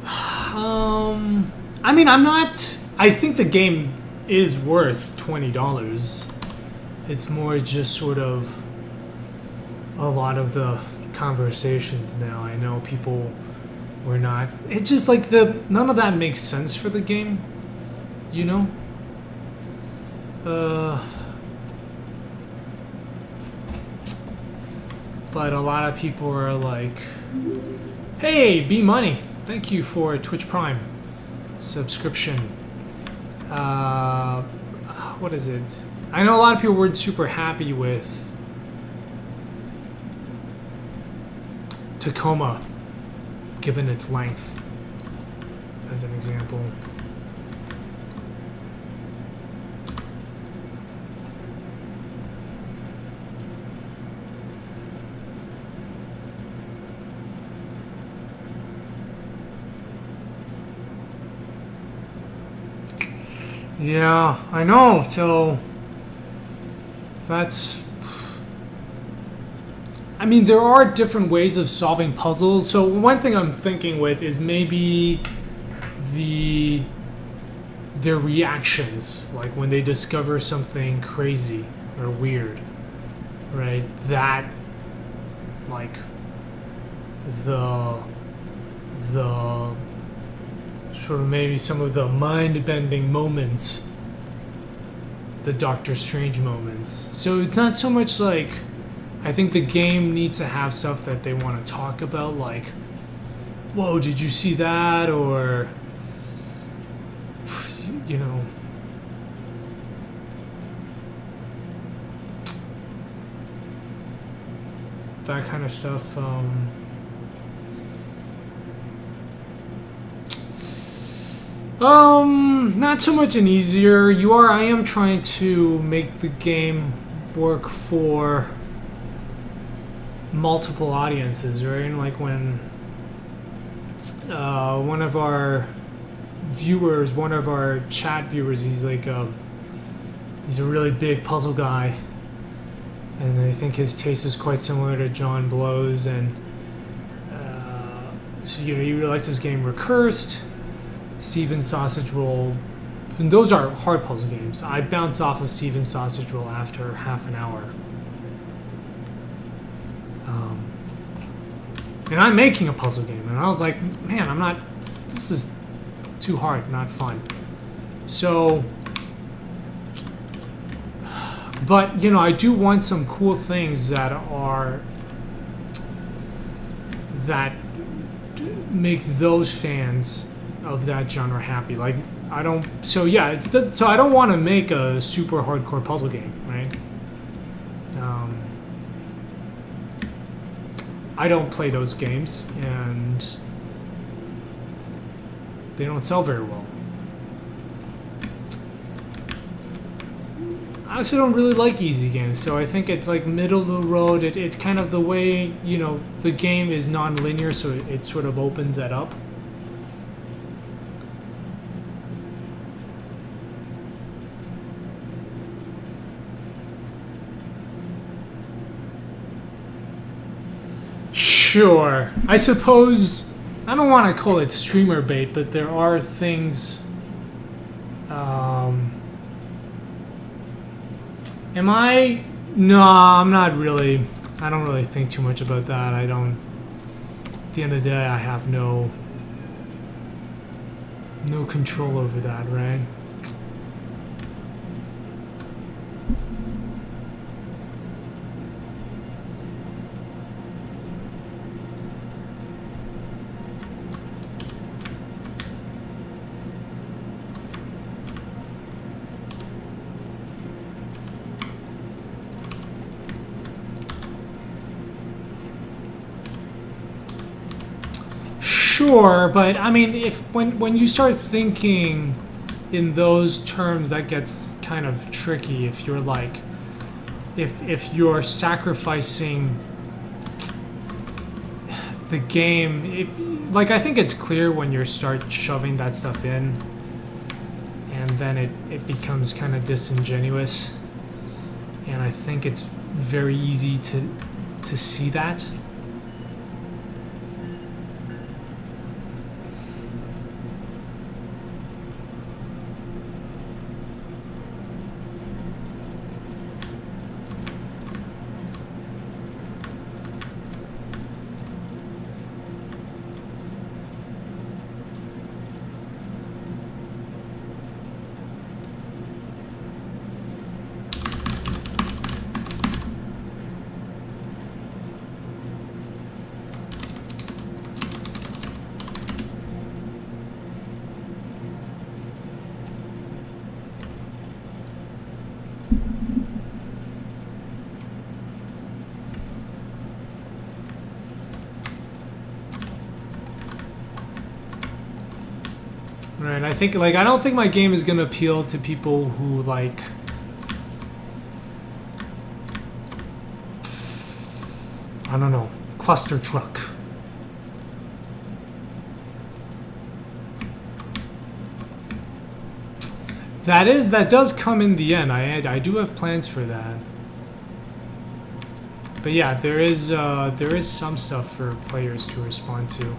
I mean, I think the game is worth $20. It's more just sort of a lot of the conversations now. I know people were not. It's just like none of that makes sense for the game, you know. But a lot of people are like, "Hey, B Money, thank you for a Twitch Prime subscription." What is it? I know a lot of people weren't super happy with Tacoma, given its length, as an example. Yeah, I know. So that's. I mean, there are different ways of solving puzzles. So one thing I'm thinking with is maybe their reactions, like when they discover something crazy or weird, right? That, like, the sort of maybe some of the mind-bending moments, the Doctor Strange moments. So it's not so much like, I think the game needs to have stuff that they want to talk about, like, whoa, did you see that? Or, you know, that kind of stuff. Not so much an easier. I am trying to make the game work for multiple audiences, right? And like when one of our chat viewers, he's like He's a really big puzzle guy, and I think his taste is quite similar to John Blow's. And so he really likes this game Recursed, Steven's Sausage Roll. And those are hard puzzle games. I bounce off of Steven's Sausage Roll after half an hour. And I'm making a puzzle game, and I was like, man, I'm not. This is too hard, not fun. So, but you know, I do want some cool things that make those fans of that genre happy. Like, I don't. So yeah, so I don't want to make a super hardcore puzzle game, right? I don't play those games, and they don't sell very well. I also don't really like easy games, so I think it's like middle of the road. It kind of, the way, you know, the game is non-linear, so it sort of opens that up. Sure. I suppose, I don't want to call it streamer bait, but there are things. Am I? No, I'm not really. I don't really think too much about that. I don't. At the end of the day, I have no control over that, right? Sure, but I mean, when you start thinking in those terms, that gets kind of tricky. If you're like, if you're sacrificing the game, like, I think it's clear when you start shoving that stuff in, and then it becomes kind of disingenuous, and I think it's very easy to see that. Right, I think, like, I don't think my game is gonna appeal to people who like, I don't know, cluster truck. That does come in the end. I do have plans for that. But yeah, there is some stuff for players to respond to.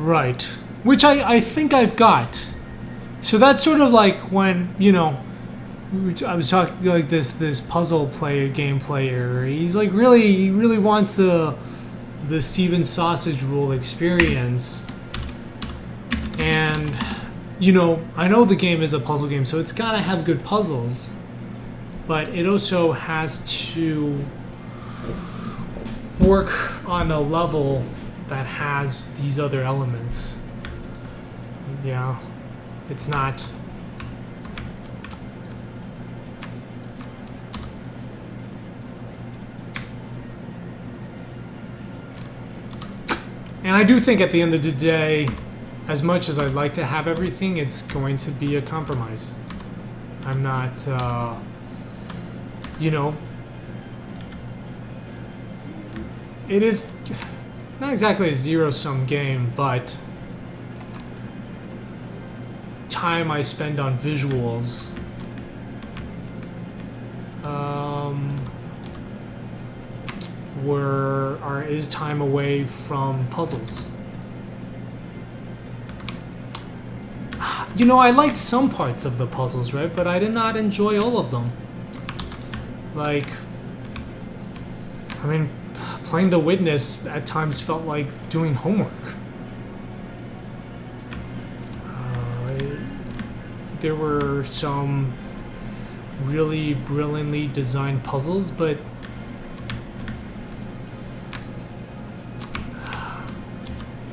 Right, which I think I've got. So that's sort of like when, you know, I was talking like this puzzle game player. He's like he really wants the Steven Sausage Roll experience, and you know, I know the game is a puzzle game, so it's gotta have good puzzles, but it also has to work on a level that has these other elements. Yeah. It's not. And I do think at the end of the day, as much as I'd like to have everything, it's going to be a compromise. I'm not, you know, it is not exactly a zero-sum game, but time I spend on visuals is time away from puzzles. You know, I liked some parts of the puzzles, right? But I did not enjoy all of them. Like, I mean, playing The Witness at times felt like doing homework. There were some really brilliantly designed puzzles, but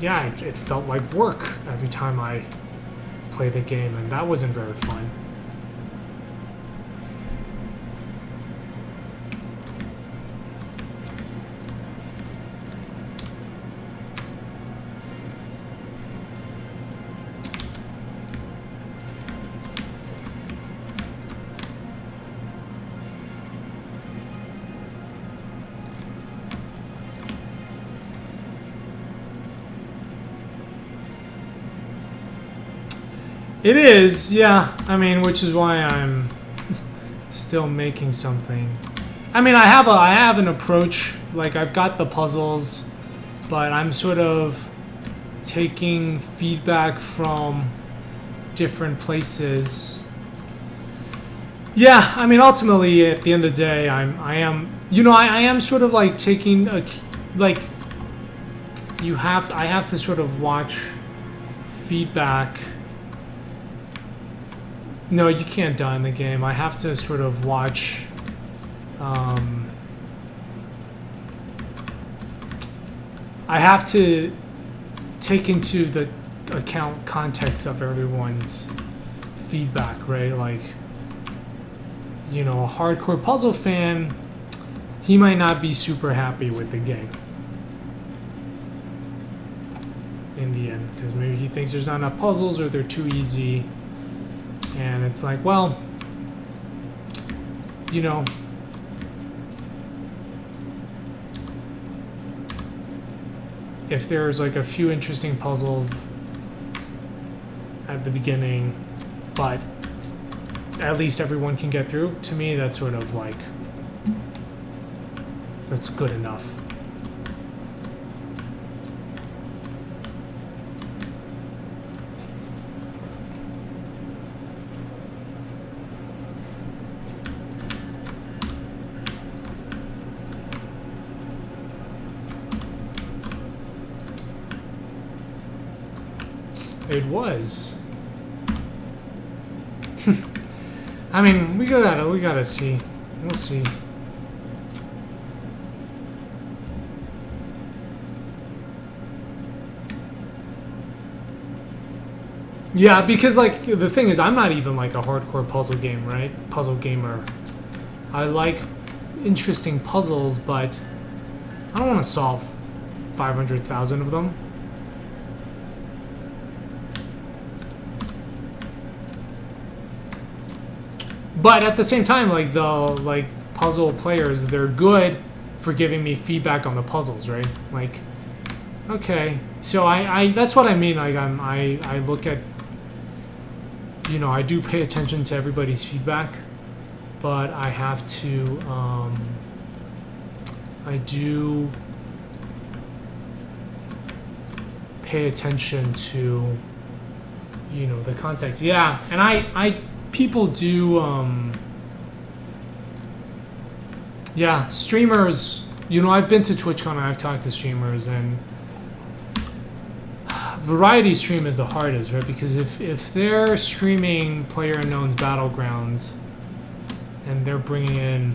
yeah, it felt like work every time I play the game, and that wasn't very fun. It is, yeah. I mean, which is why I'm still making something. I mean, I have an approach. Like, I've got the puzzles, but I'm sort of taking feedback from different places. Yeah, I mean, ultimately, at the end of the day, I am sort of like taking a, like, I have to sort of watch feedback. No, you can't die in the game. I have to sort of watch. I have to take into the account context of everyone's feedback, right? Like, you know, a hardcore puzzle fan, he might not be super happy with the game in the end, because maybe he thinks there's not enough puzzles or they're too easy. And it's like, well, you know, if there's like a few interesting puzzles at the beginning, but at least everyone can get through, to me, that's sort of like, that's good enough. It was. I mean, we gotta see. We'll see. Yeah, because like the thing is, I'm not even like a hardcore puzzle game, right? Puzzle gamer. I like interesting puzzles, but I don't want to solve 500,000 of them. But at the same time, like the puzzle players, they're good for giving me feedback on the puzzles, right? Like, okay, so I that's what I mean. Like I look at, you know, I do pay attention to everybody's feedback, but I have to I do pay attention to, you know, the context. Yeah, and I people do, yeah, streamers, you know, I've been to TwitchCon and I've talked to streamers, and variety stream is the hardest, right? Because if they're streaming PlayerUnknown's Battlegrounds and they're bringing in,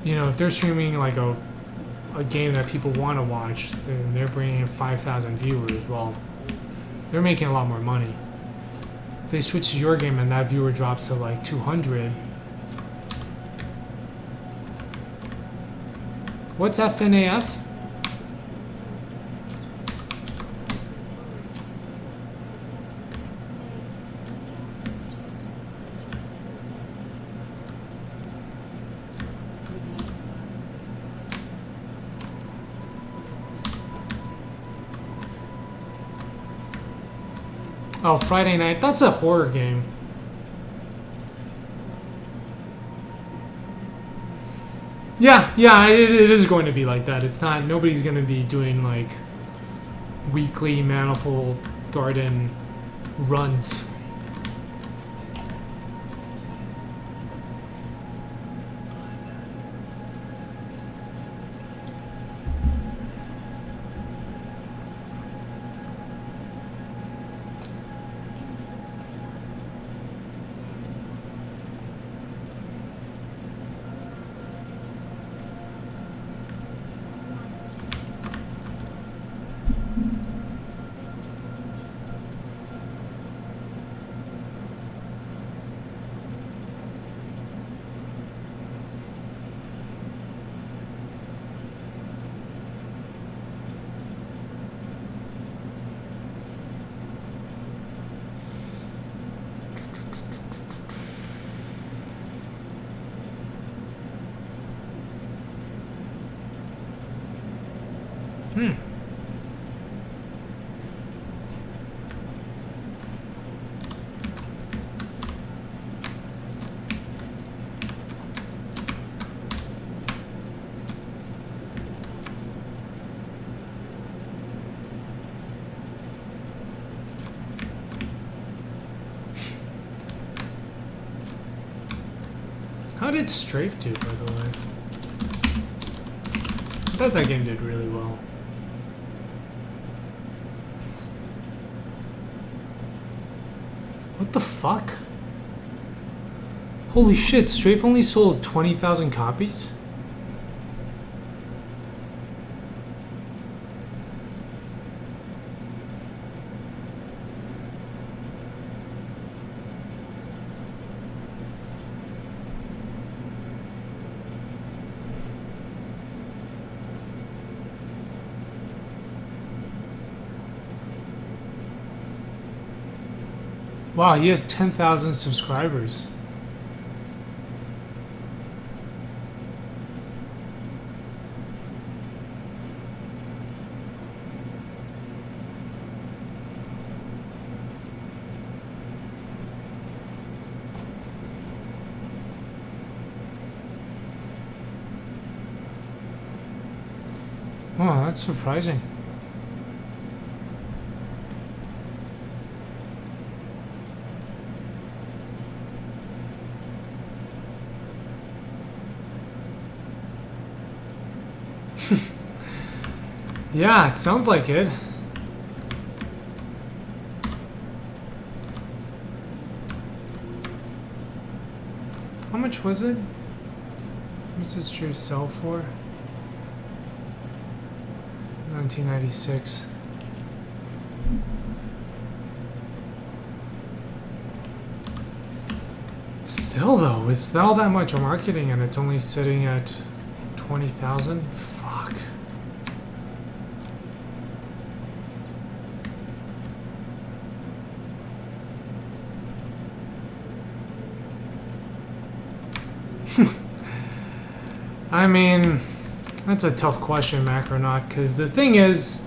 you know, if they're streaming like a game that people want to watch, then they're bringing in 5,000 viewers, well, they're making a lot more money. they switch to your game and that viewer drops to like 200. What's FNAF? Oh, Friday Night. That's a horror game. Yeah, it is going to be like that. It's not, nobody's going to be doing like weekly Manifold Garden runs. How did Strafe do, by the way? I thought that game did really well. What the fuck? Holy shit, Strafe only sold 20,000 copies? Wow, he has 10,000 subscribers. Oh, that's surprising. Yeah, it sounds like it. How much was it? What's this true sell for? 1996. Still though, with all that much marketing and it's only sitting at 20,000? Fuck. I mean, that's a tough question, Macronaut, because the thing is,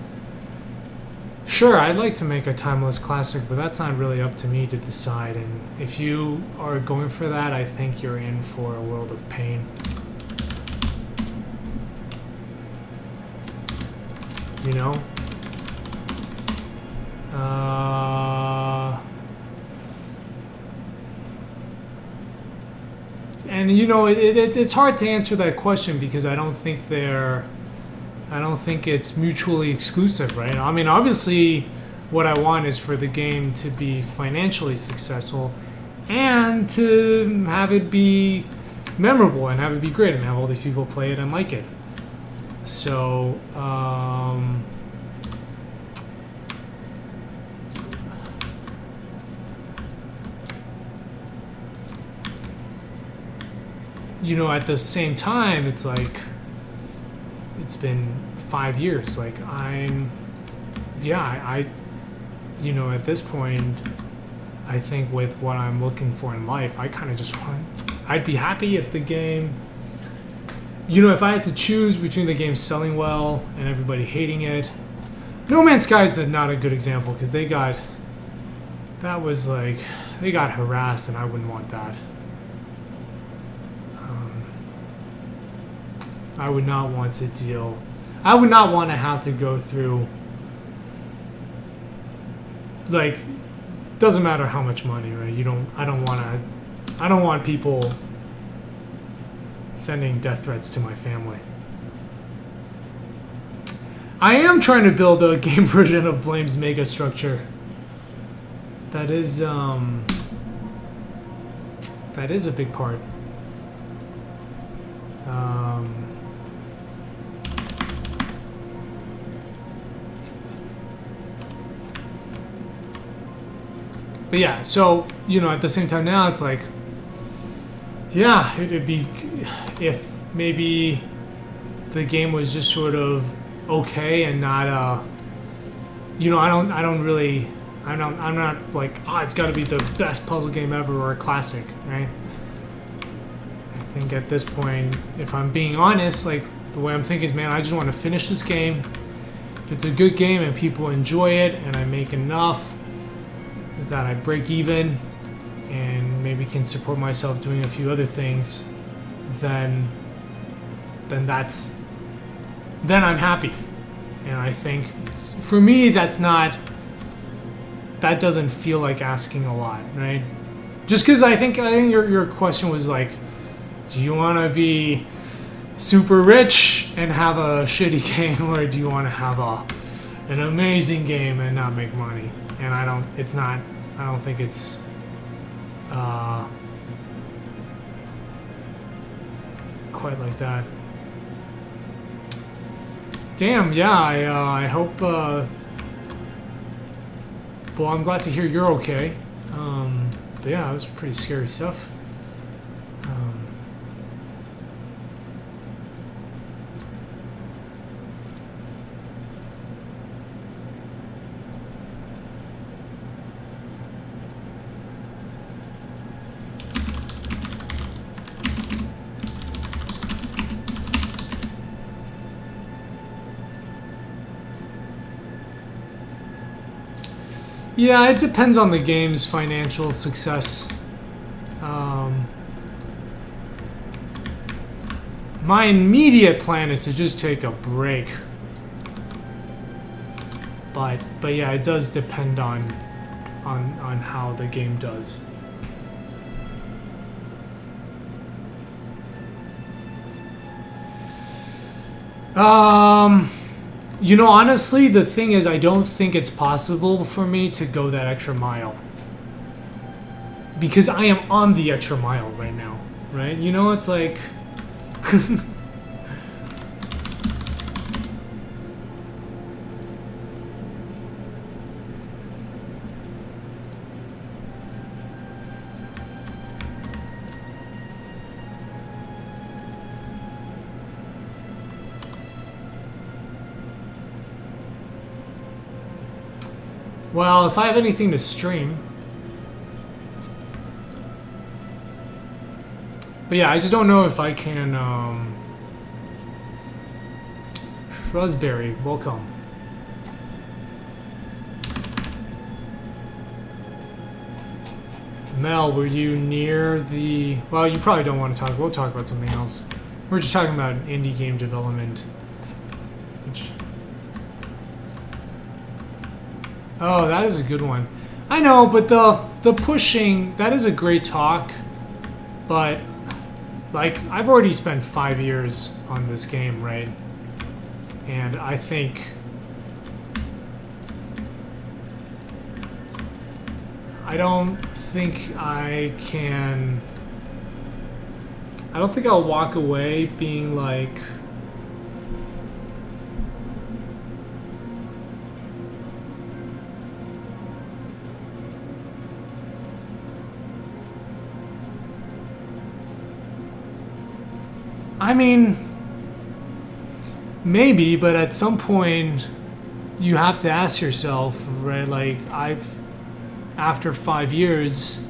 sure, I'd like to make a timeless classic, but that's not really up to me to decide, and if you are going for that, I think you're in for a world of pain. You know? And you know, it's hard to answer that question because I don't think it's mutually exclusive, right? I mean, obviously, what I want is for the game to be financially successful and to have it be memorable and have it be great and have all these people play it and like it. So, at the same time, it's like it's been 5 years. Like I at this point, I think with what I'm looking for in life, I kind of just I'd be happy if the game, if I had to choose between the game selling well and everybody hating it. No Man's Sky is not a good example because they got harassed, and I wouldn't want that. I would not want to have to go through, like, doesn't matter how much money, right? I don't want people sending death threats to my family. I am trying to build a game version of Blame's Mega Structure. That is a big part. But yeah, so, at the same time now, it's like, yeah, it'd be if maybe the game was just sort of okay and not, I'm not like, it's got to be the best puzzle game ever or a classic, right? I think at this point, if I'm being honest, like, the way I'm thinking is, man, I just want to finish this game. If it's a good game and people enjoy it and I make enough that I break even and maybe can support myself doing a few other things, then I'm happy. And I think for me that doesn't feel like asking a lot, right? Just because I think your question was like, do you want to be super rich and have a shitty game, or do you want to have an amazing game and not make money? And I don't think it's quite like that. Damn, yeah, I hope, well, I'm glad to hear you're okay. But yeah, that was pretty scary stuff. Yeah, it depends on the game's financial success. My immediate plan is to just take a break. But yeah, it does depend on how the game does. Honestly, the thing is, I don't think it's possible for me to go that extra mile. Because I am on the extra mile right now, right? It's like... Well, if I have anything to stream. But yeah, I just don't know if I can, Shrewsbury, welcome. Mel, were you near the... Well, you probably don't want to talk. We'll talk about something else. We're just talking about indie game development. Which... Oh, that is a good one. I know, but the pushing, that is a great talk. But, like, I've already spent 5 years on this game, right? And I think... I don't think I can... I don't think I'll walk away being like... I mean, maybe, but at some point, you have to ask yourself, right? Like, after 5 years,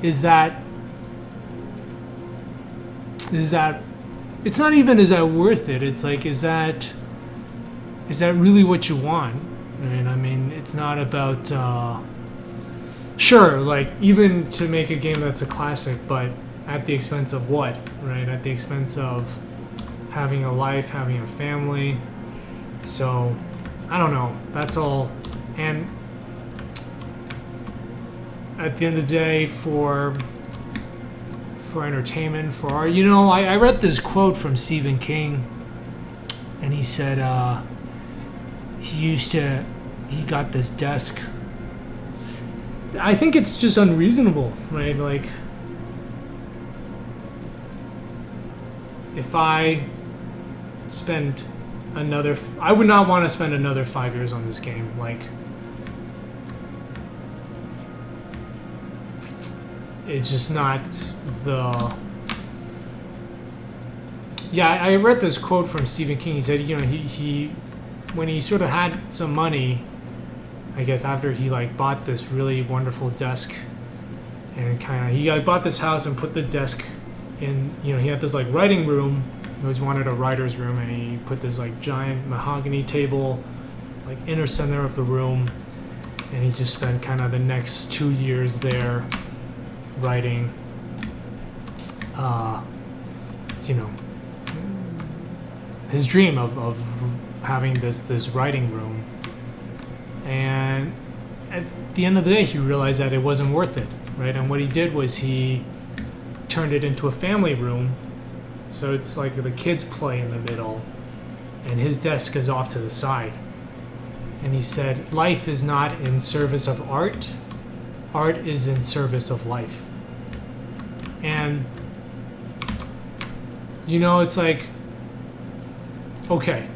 is that, it's not even, is that worth it? It's like, is that really what you want? Right? I mean, it's not about, sure, like, even to make a game that's a classic, but at the expense of what, right? At the expense of having a life, having a family. So, I don't know. That's all. And at the end of the day, for entertainment, for art, I read this quote from Stephen King, and he said he got this desk. I think it's just unreasonable, right? Like, if I spend I would not want to spend another 5 years on this game. Like, it's just not the... Yeah, I read this quote from Stephen King. He said, he when he sort of had some money, I guess after he like bought this really wonderful desk, and he bought this house and put the desk in, he had this like writing room. He always wanted a writer's room, and he put this like giant mahogany table like inner center of the room, and he just spent kind of the next 2 years there writing his dream of having this writing room. And at the end of the day, he realized that it wasn't worth it, right? And what he did was he turned it into a family room. So it's like the kids play in the middle, and his desk is off to the side. And he said, life is not in service of art. Art is in service of life. And, it's like, okay,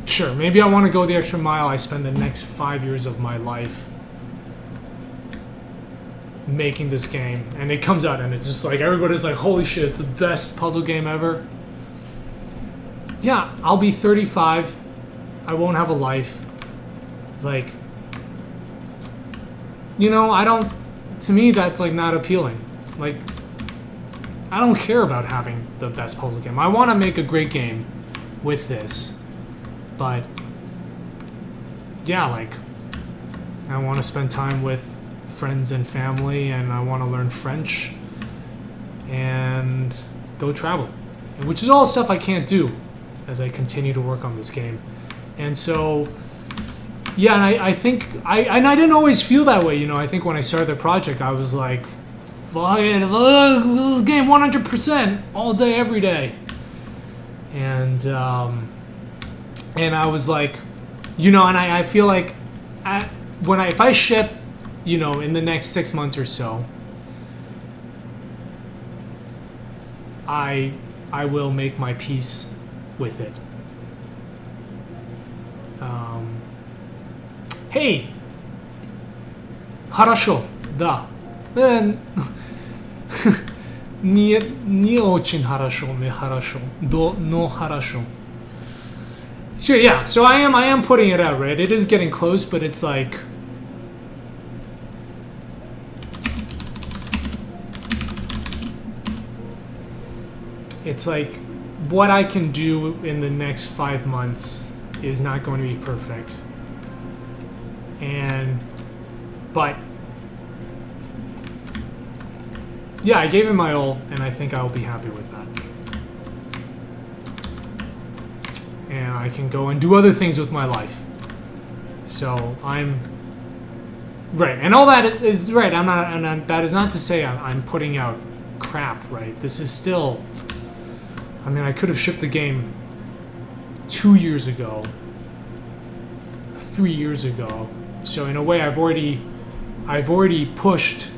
sure, maybe I want to go the extra mile. I spend the next 5 years of my life making this game, and it comes out and it's just like everybody's like, holy shit, it's the best puzzle game ever. Yeah, I'll be 35. I won't have a life. Like, to me that's like not appealing. Like, I don't care about having the best puzzle game. I want to make a great game with this, but yeah, like, I want to spend time with friends and family, and I want to learn French and go travel, which is all stuff I can't do as I continue to work on this game. And so, yeah, and I think I didn't always feel that way. I think when I started the project, I was like, fucking this game 100% all day, every day. And I was like, and I feel like if I ship, in the next 6 months or so, I will make my peace with it. Hey, хорошо, да. Не очень хорошо, не хорошо, но хорошо. So yeah, so I am putting it out, right? It is getting close, but it's like, what I can do in the next 5 months is not going to be perfect. But yeah, I gave it my all, and I think I'll be happy with that. And I can go and do other things with my life. So I'm right, and all that is right. I'm not, and that is not to say I'm putting out crap. Right, this is still. I mean, I could have shipped the game 2 years ago, 3 years ago. So in a way, I've already pushed.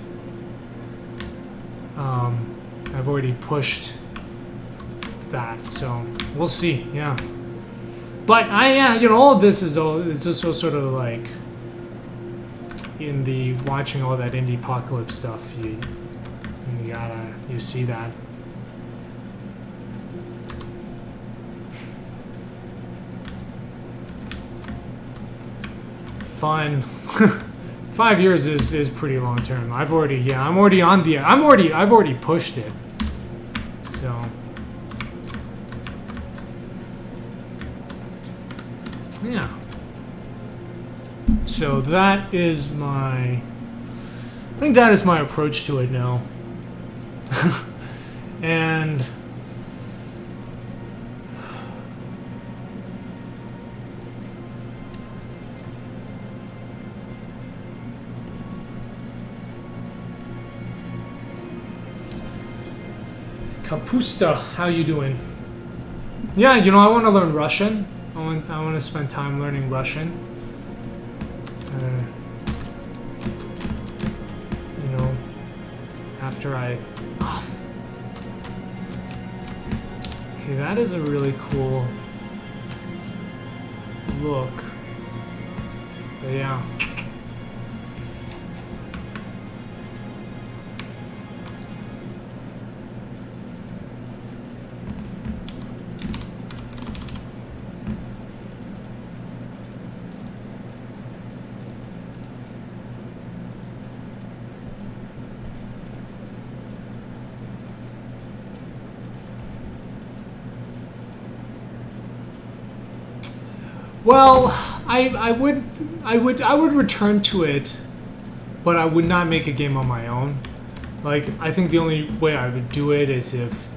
I've already pushed that. So we'll see. Yeah. But all of this is it's just so sort of like in the watching all that indie apocalypse stuff. You see that. fun. 5 years is pretty long term. I've already pushed it. So yeah. So that is I think that is my approach to it now. And Kapusta, how you doing? Yeah, you know, I want to learn Russian. I want to spend time learning Russian. You know, after I... Oh. Okay, that is a really cool look. But yeah. Well, I would return to it, but I would not make a game on my own. Like, I think the only way I would do it is if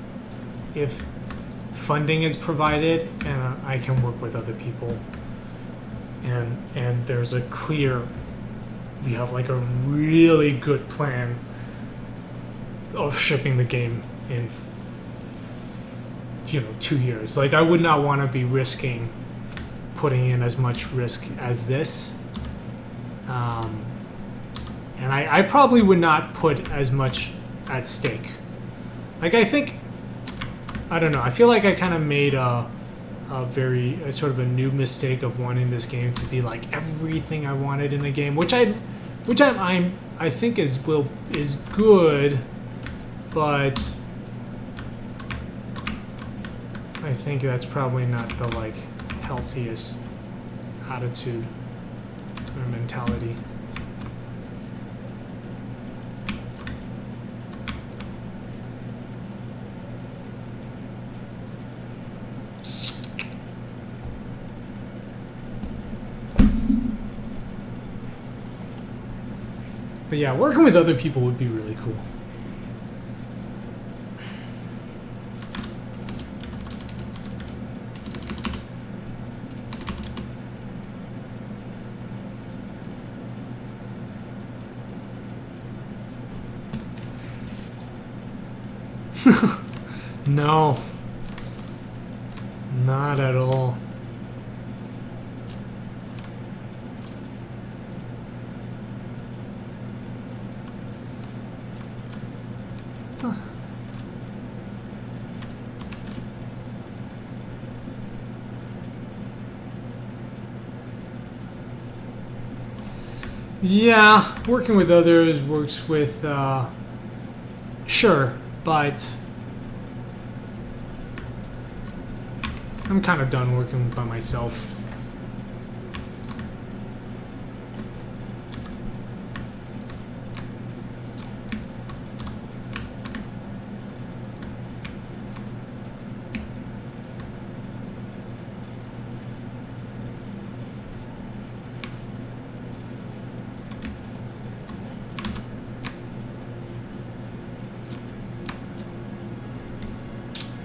funding is provided and I can work with other people, and there's a clear, we have like a really good plan of shipping the game in 2 years. Like, I would not want to be risking putting in as much risk as this, and I probably would not put as much at stake. Like, I don't know, I feel like I kind of made a sort of a new mistake of wanting this game to be like everything I wanted in the game, which I think is good, but I think that's probably not the like healthiest attitude or mentality. But yeah, working with other people would be really cool. No, not at all. Huh. Yeah, working with others works with, sure, but I'm kind of done working by myself.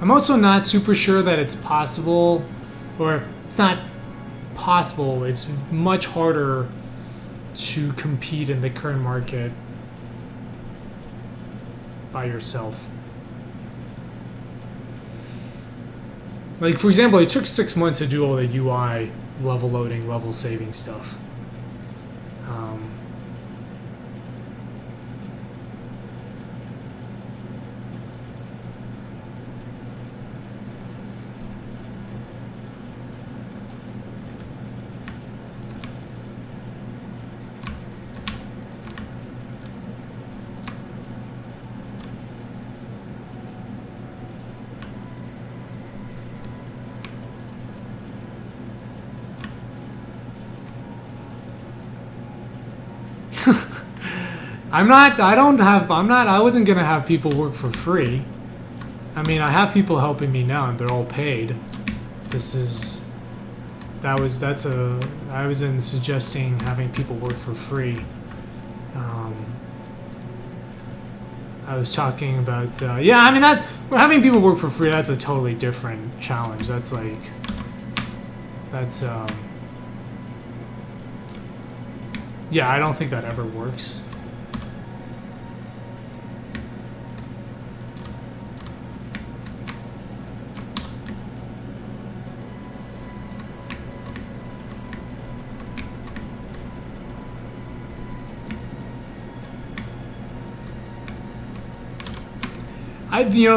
I'm also not super sure that it's possible, or it's not possible, it's much harder to compete in the current market by yourself. Like, for example, it took 6 months to do all the UI, level loading, level saving stuff. I wasn't gonna have people work for free. I mean, I have people helping me now, and they're all paid. I wasn't suggesting having people work for free. I was talking about, yeah, I mean, having people work for free, that's a totally different challenge. Yeah, I don't think that ever works.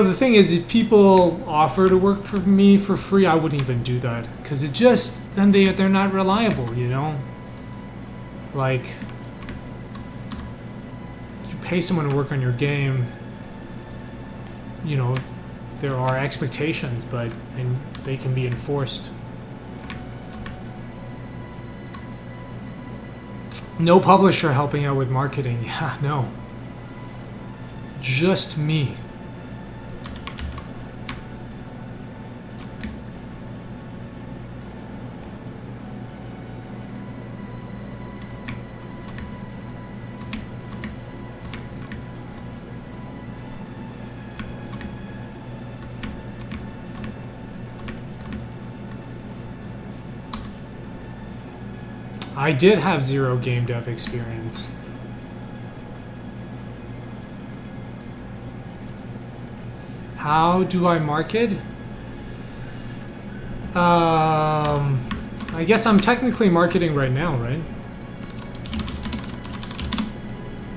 The thing is, if people offer to work for me for free, I wouldn't even do that, because then they're not reliable, you know? Like, you pay someone to work on your game, you know, there are expectations, and they can be enforced. No publisher helping out with marketing. Yeah, no. Just me. I did have 0 game dev experience. How do I market? I guess I'm technically marketing right now, right?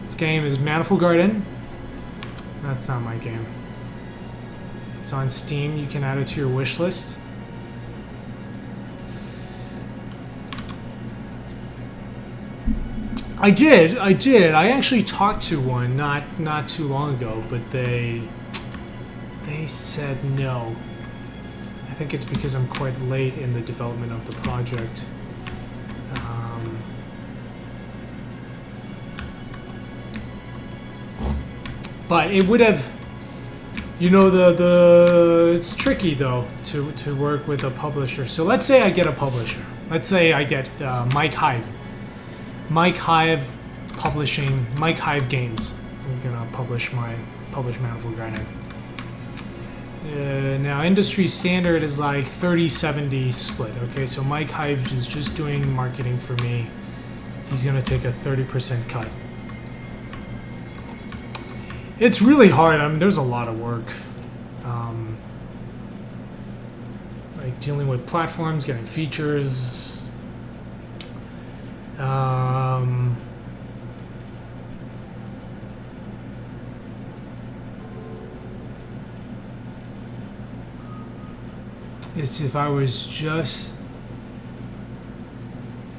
This game is Manifold Garden. That's not my game. It's on Steam. You can add it to your wish list. I did. I actually talked to one not too long ago, but they said no. I think it's because I'm quite late in the development of the project. But it would have, you know, it's tricky though to work with a publisher. So let's say I get a publisher. Let's say I get Mike Hive. Mike Hive Publishing, Mike Hive Games is gonna publish Manifold Garden. Now industry standard is like 30-70 split. Okay, so Mike Hive is just doing marketing for me. He's gonna take a 30% cut. It's really hard. I mean, there's a lot of work. Like dealing with platforms, getting features. If I was just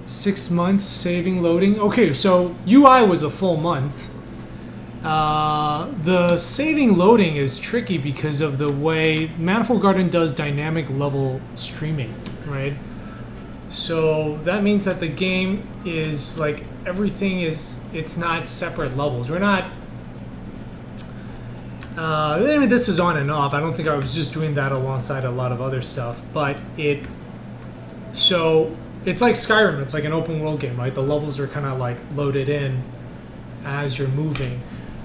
6 months saving loading. Okay, so UI was a full month. The saving loading is tricky because of the way Manifold Garden does dynamic level streaming, right? So that means that the game is like it's not separate levels. We're not. I mean, this is on and off. I don't think I was just doing that alongside a lot of other stuff, but so it's like Skyrim. It's like an open world game, right? The levels are kind of like loaded in as you're moving.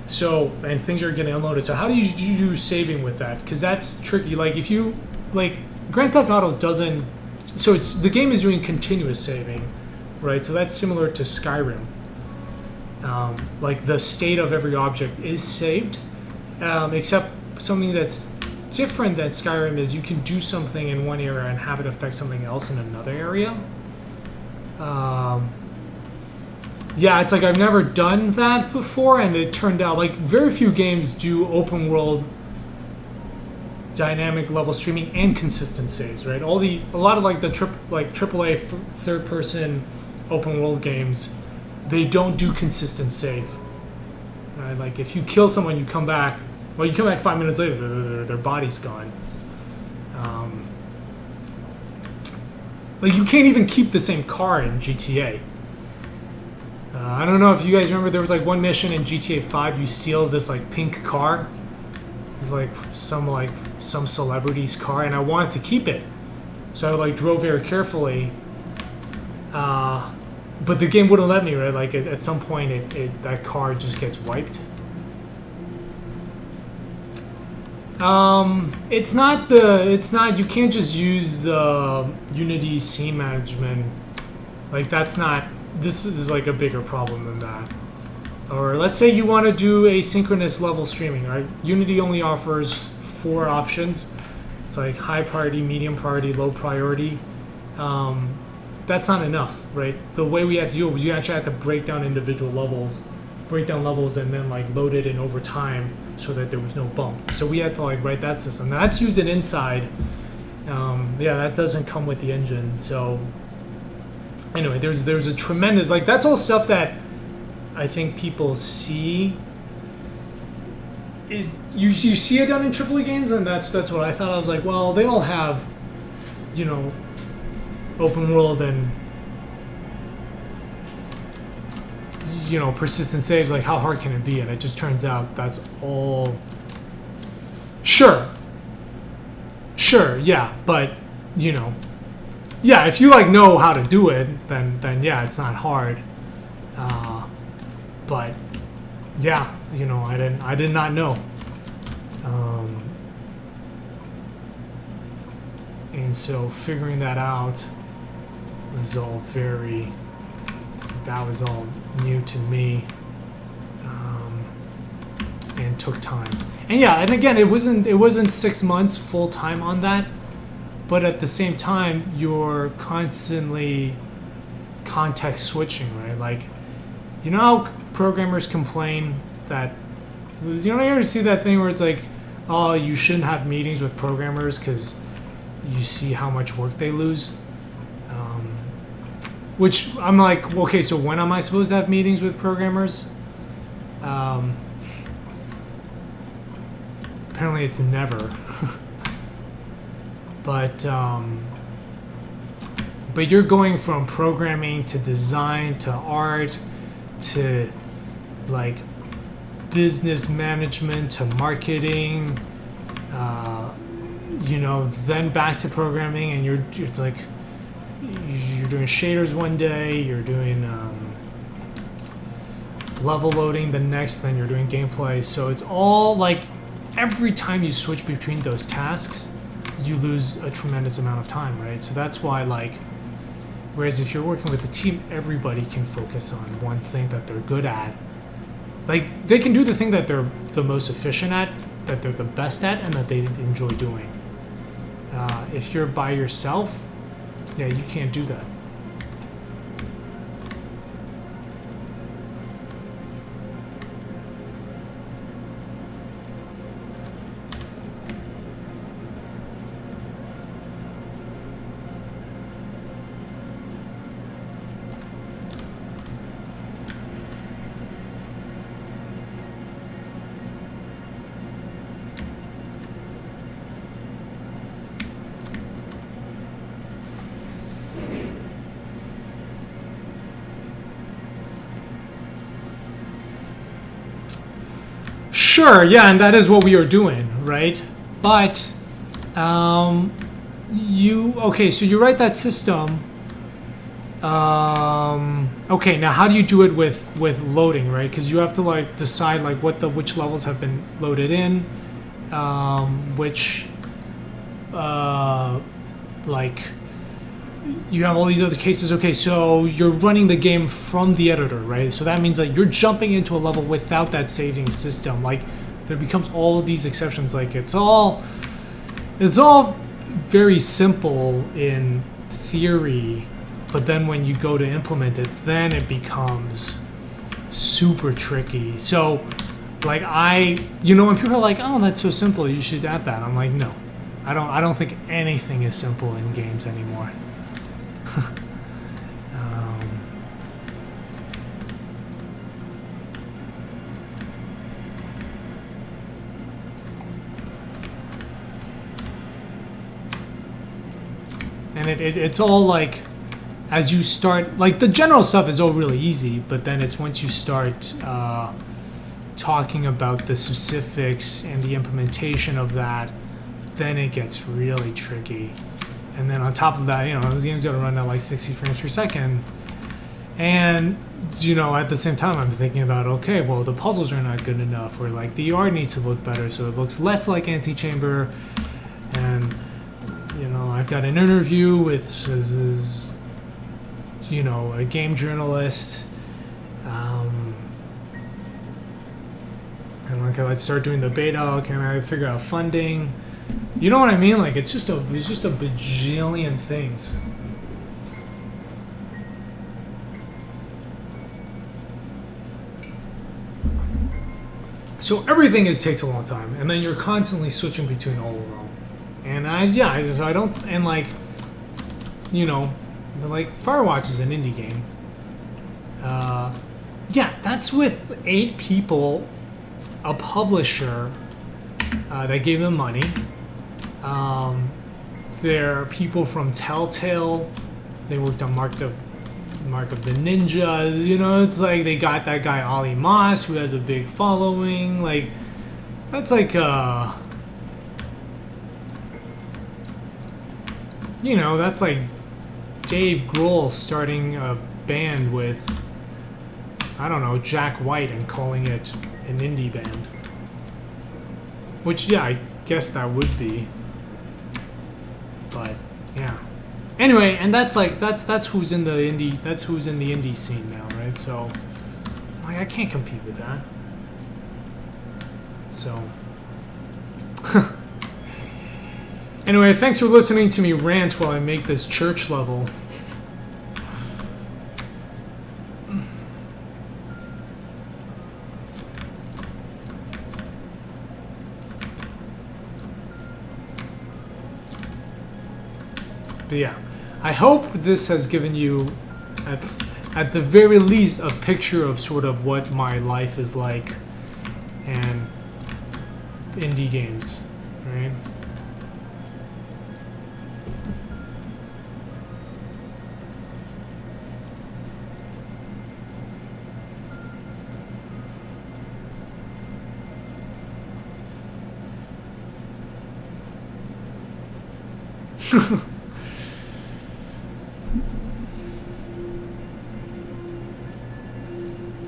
So, and things are getting unloaded. So how do you do saving with that? Because that's tricky. Like if you, like Grand Theft Auto doesn't, so the game is doing continuous saving, right? So that's similar to Skyrim. Like the state of every object is saved, except something that's different than Skyrim is you can do something in one area and have it affect something else in another area. Yeah, it's like I've never done that before, and it turned out like very few games do open world dynamic level streaming and consistent saves, right? A lot of like the AAA third person open world games, they don't do consistent save. Right? Like if you kill someone, you come back. Well, you come back 5 minutes later, their body's gone. Like you can't even keep the same car in GTA. I don't know if you guys remember, there was like one mission in GTA 5. You steal this like pink car. It's like some celebrity's car, and I wanted to keep it, so I like drove very carefully. But the game wouldn't let me, right? Like at some point, that car just gets wiped. It's not. You can't just use the Unity scene management. Like that's not. This is like a bigger problem than that. Or let's say you want to do asynchronous level streaming, right? Unity only offers 4 options. It's like high priority, medium priority, low priority. That's not enough, right? The way we had to do it was you actually had to break down individual levels, and then like load it in over time so that there was no bump. So we had to like write that system. Now, that's used in Inside. Yeah, that doesn't come with the engine. So anyway, there's a tremendous, like, that's all stuff that I think people see. Is you see it done in AAA games, and that's what I thought. I was like, well, they all have, you know, open world and, you know, persistent saves. Like, how hard can it be? And it just turns out that's all. Sure, yeah, but you know, yeah, if you like know how to do it, then yeah, it's not hard. But yeah, you know, I did not know. And so figuring that out was all that was all new to me, and took time. And yeah, and again, it wasn't 6 months full time on that, but at the same time, you're constantly context switching, right? Like, you know how programmers complain that, you know, you ever see that thing where it's like, oh, you shouldn't have meetings with programmers because you see how much work they lose. Which I'm like, okay, so when am I supposed to have meetings with programmers? Apparently it's never. But you're going from programming to design to art to like business management to marketing, you know, then back to programming, and it's like you're doing shaders one day, you're doing level loading the next, then you're doing gameplay. So it's all like every time you switch between those tasks, you lose a tremendous amount of time, right? So that's why, like, whereas if you're working with a team, everybody can focus on one thing that they're good at. Like, they can do the thing that they're the most efficient at, that they're the best at, and that they enjoy doing. If you're by yourself, yeah, you can't do that. Sure, yeah, and that is what we are doing, right? But okay, so you write that system. Okay, now how do you do it with loading, right? Because you have to like decide like which levels have been loaded in, which like you have all these other cases. Okay, so you're running the game from the editor, right? So that means like you're jumping into a level without that saving system. Like there becomes all of these exceptions. Like it's all very simple in theory, but then when you go to implement it, then it becomes super tricky. So like when people are like, oh, that's so simple, you should add that. I'm like, no, I don't think anything is simple in games anymore. And it's all like as you start, like the general stuff is all really easy, but then it's once you start talking about the specifics and the implementation of that, then it gets really tricky. And then on top of that, you know, this game's got to run at like 60 frames per second. And, you know, at the same time, I'm thinking about, okay, well, the puzzles are not good enough, or like the art needs to look better so it looks less like Antichamber. And, you know, I've got an interview with, you know, a game journalist. And like, I start doing the beta. Can I figure out funding? You know what I mean? Like, it's just a bajillion things. So everything takes a long time, and then you're constantly switching between all of them. And I don't, and like, you know, like Firewatch is an indie game. Yeah, that's with 8 people, a publisher that gave them money. There are people from Telltale. They worked on Mark of the Ninja. You know, it's like they got that guy Ollie Moss, who has a big following. Like, that's like you know, that's like Dave Grohl starting a band with, I don't know, Jack White and calling it an indie band. Which, yeah, I guess that would be. But yeah. Anyway, and that's like that's who's in the indie scene now, right? So like, I can't compete with that. So anyway, thanks for listening to me rant while I make this church level. But yeah, I hope this has given you, at the very least, a picture of sort of what my life is like and indie games, right?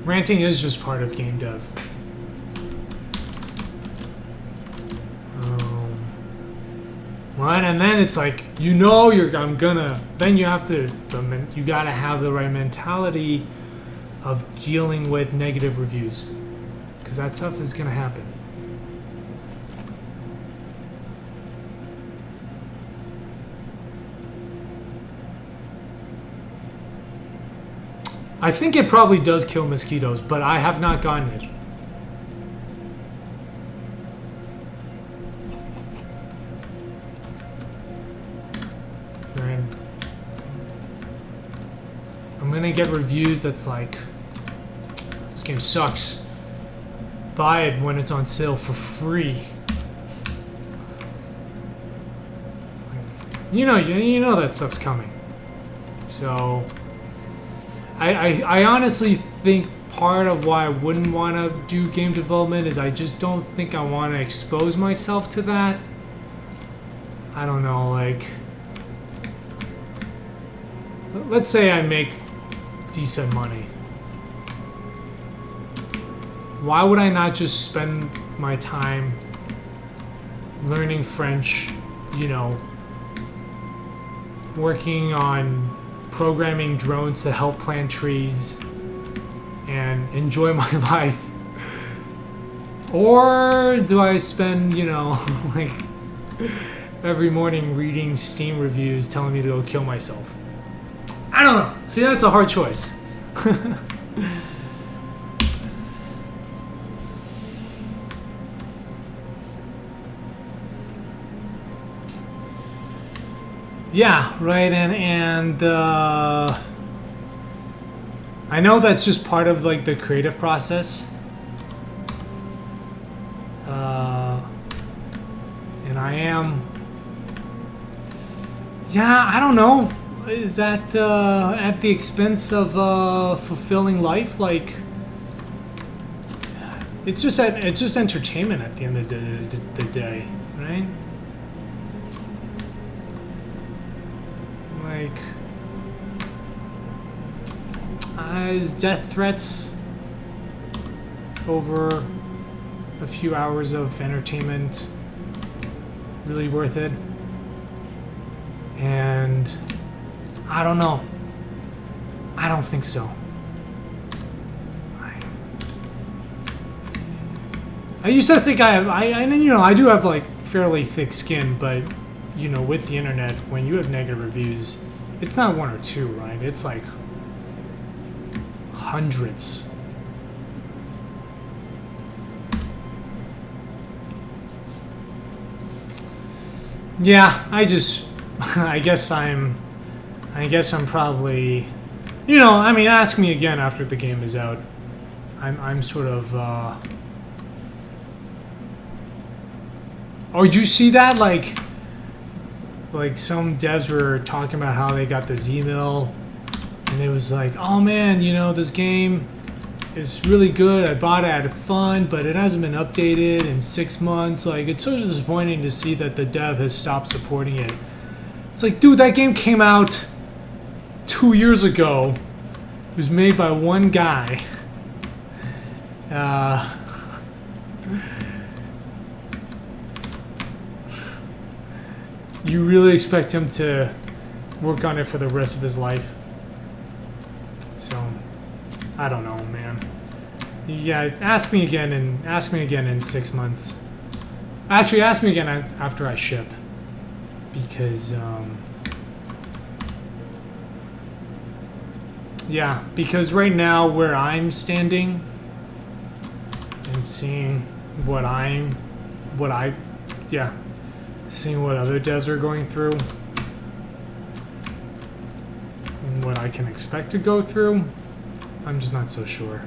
Ranting is just part of game dev. Right, and then it's like, you know, then you have to, you gotta have the right mentality of dealing with negative reviews, because that stuff is gonna happen. I think it probably does kill mosquitoes, but I have not gotten it. Right. I'm gonna get reviews that's like, this game sucks. Buy it when it's on sale for free. You know that stuff's coming. So I honestly think part of why I wouldn't want to do game development is I just don't think I want to expose myself to that. I don't know, like, let's say I make decent money. Why would I not just spend my time learning French, you know, working on programming drones to help plant trees and enjoy my life? Or do I spend, you know, like every morning reading Steam reviews telling me to go kill myself? I don't know. See, that's a hard choice. Yeah, right, and I know that's just part of like the creative process, and I am, yeah, I don't know. is that at the expense of fulfilling life? Like, it's just entertainment at the end of the day, right? Like, is death threats over a few hours of entertainment really worth it? And I don't know. I don't think so. I used to think I do have like fairly thick skin, but you know, with the internet, when you have negative reviews, it's not one or two, right? It's like hundreds. Yeah, I guess I'm probably, you know, I mean, ask me again after the game is out. I'm sort of, oh, did you see that? Like some devs were talking about how they got this email, and it was like, oh man, you know, this game is really good. I bought it, I had fun, but it hasn't been updated in 6 months. Like, it's so disappointing to see that the dev has stopped supporting it. It's like, dude, that game came out 2 years ago. It was made by one guy. You really expect him to work on it for the rest of his life? So, I don't know, man. Yeah, ask me again in 6 months. Actually, ask me again after I ship, because yeah, because right now where I'm standing and seeing seeing what other devs are going through and what I can expect to go through, I'm just not so sure.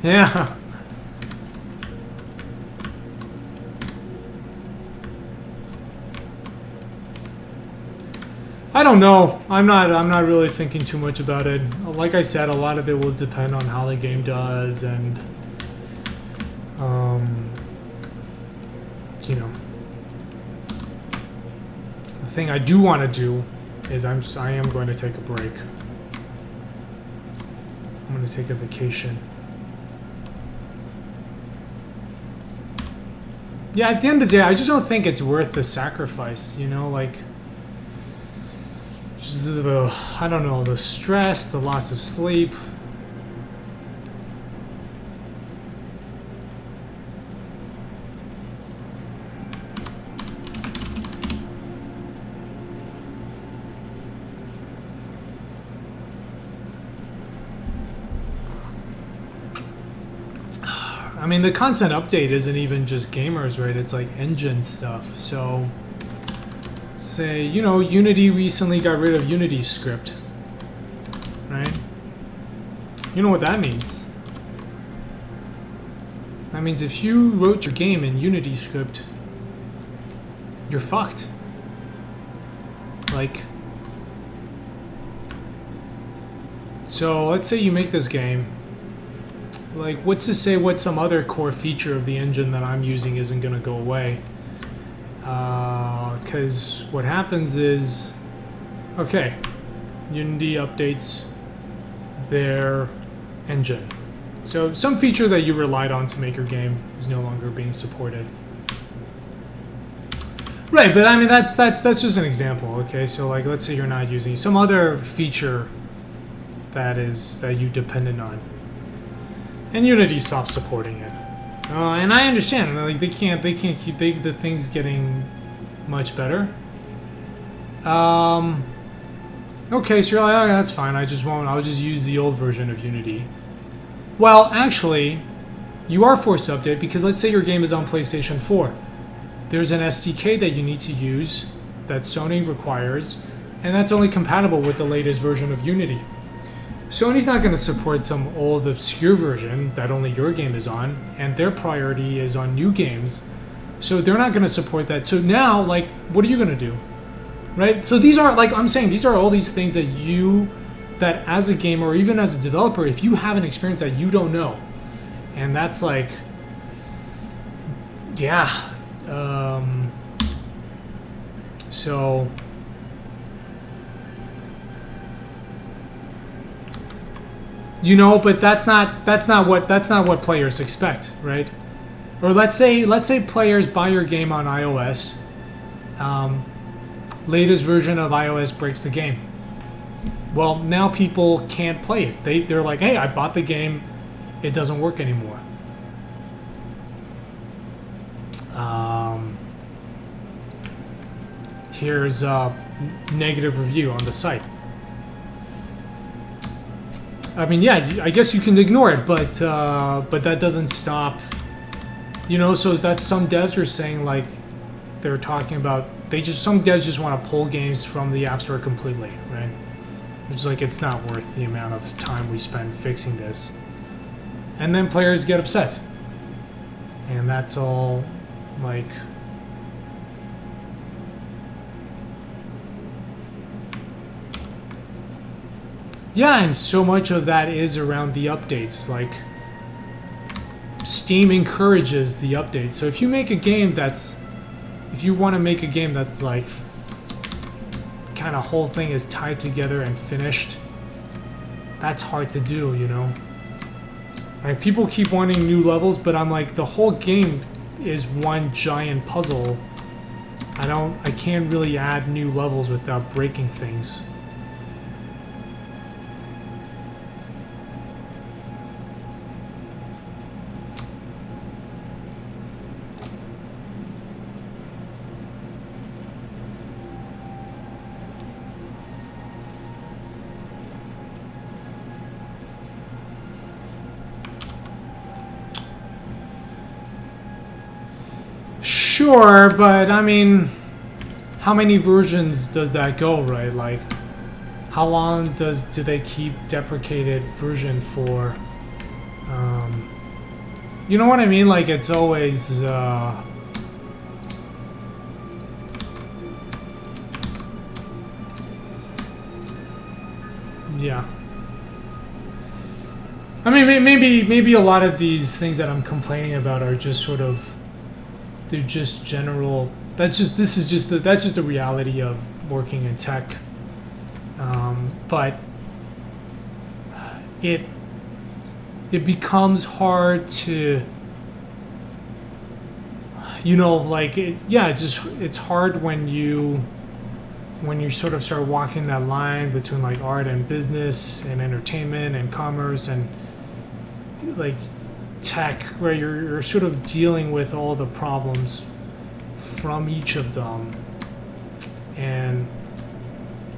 Yeah. I don't know. I'm not really thinking too much about it. Like I said, a lot of it will depend on how the game does, and you know, the thing I do want to do is I am going to take a break. I'm going to take a vacation. Yeah, at the end of the day, I just don't think it's worth the sacrifice, you know, like, just the, I don't know, the stress, the loss of sleep. I mean, the constant update isn't even just gamers, right? It's like engine stuff. So, say, you know, Unity recently got rid of Unity script, right? You know what that means? That means if you wrote your game in Unity script, you're fucked. Like, so let's say you make this game. Like, what's to say what some other core feature of the engine that I'm using isn't going to go away? Because what happens is, okay, Unity updates their engine. So some feature that you relied on to make your game is no longer being supported. Right, but I mean, that's just an example, okay? So, like, let's say you're not using some other feature that you depended on, and Unity stops supporting it. And I understand, like, they can't keep the things getting much better. Okay, so you're like, okay, that's fine. I'll just use the old version of Unity. Well, actually, you are forced to update because let's say your game is on PlayStation 4. There's an SDK that you need to use that Sony requires, and that's only compatible with the latest version of Unity. Sony's not going to support some old obscure version that only your game is on, and their priority is on new games. So they're not going to support that. So now, like, what are you going to do? Right? So these are, like I'm saying, these are all these things that that as a gamer or even as a developer, if you have an experience that you don't know, and that's like, yeah. So but that's not what players expect, right? Or let's say players buy your game on iOS. Latest version of iOS breaks the game. Well, now people can't play it. They're like, hey, I bought the game, it doesn't work anymore. Here's a negative review on the site. I mean, yeah, I guess you can ignore it, but that doesn't stop. So that's some devs are saying, like, they're talking about some devs just want to pull games from the App Store completely, right? It's like, it's not worth the amount of time we spend fixing this. And then players get upset. And that's all, like... Yeah, and so much of that is around the updates. Like, Steam encourages the updates. So if you make a game if you want to make a game that's like kind of whole thing is tied together and finished, that's hard to do, Like, people keep wanting new levels, but I'm like, the whole game is one giant puzzle. I can't really add new levels without breaking things. Sure, but I mean, how many versions does that go, right? Like, how long do they keep deprecated version for? You know what I mean? Like, it's always yeah. I mean, maybe a lot of these things that I'm complaining about are just sort of, they're just general. That's just the reality of working in tech. But it becomes hard to, it's hard when you sort of start walking that line between like art and business and entertainment and commerce and like tech, where you're sort of dealing with all the problems from each of them. And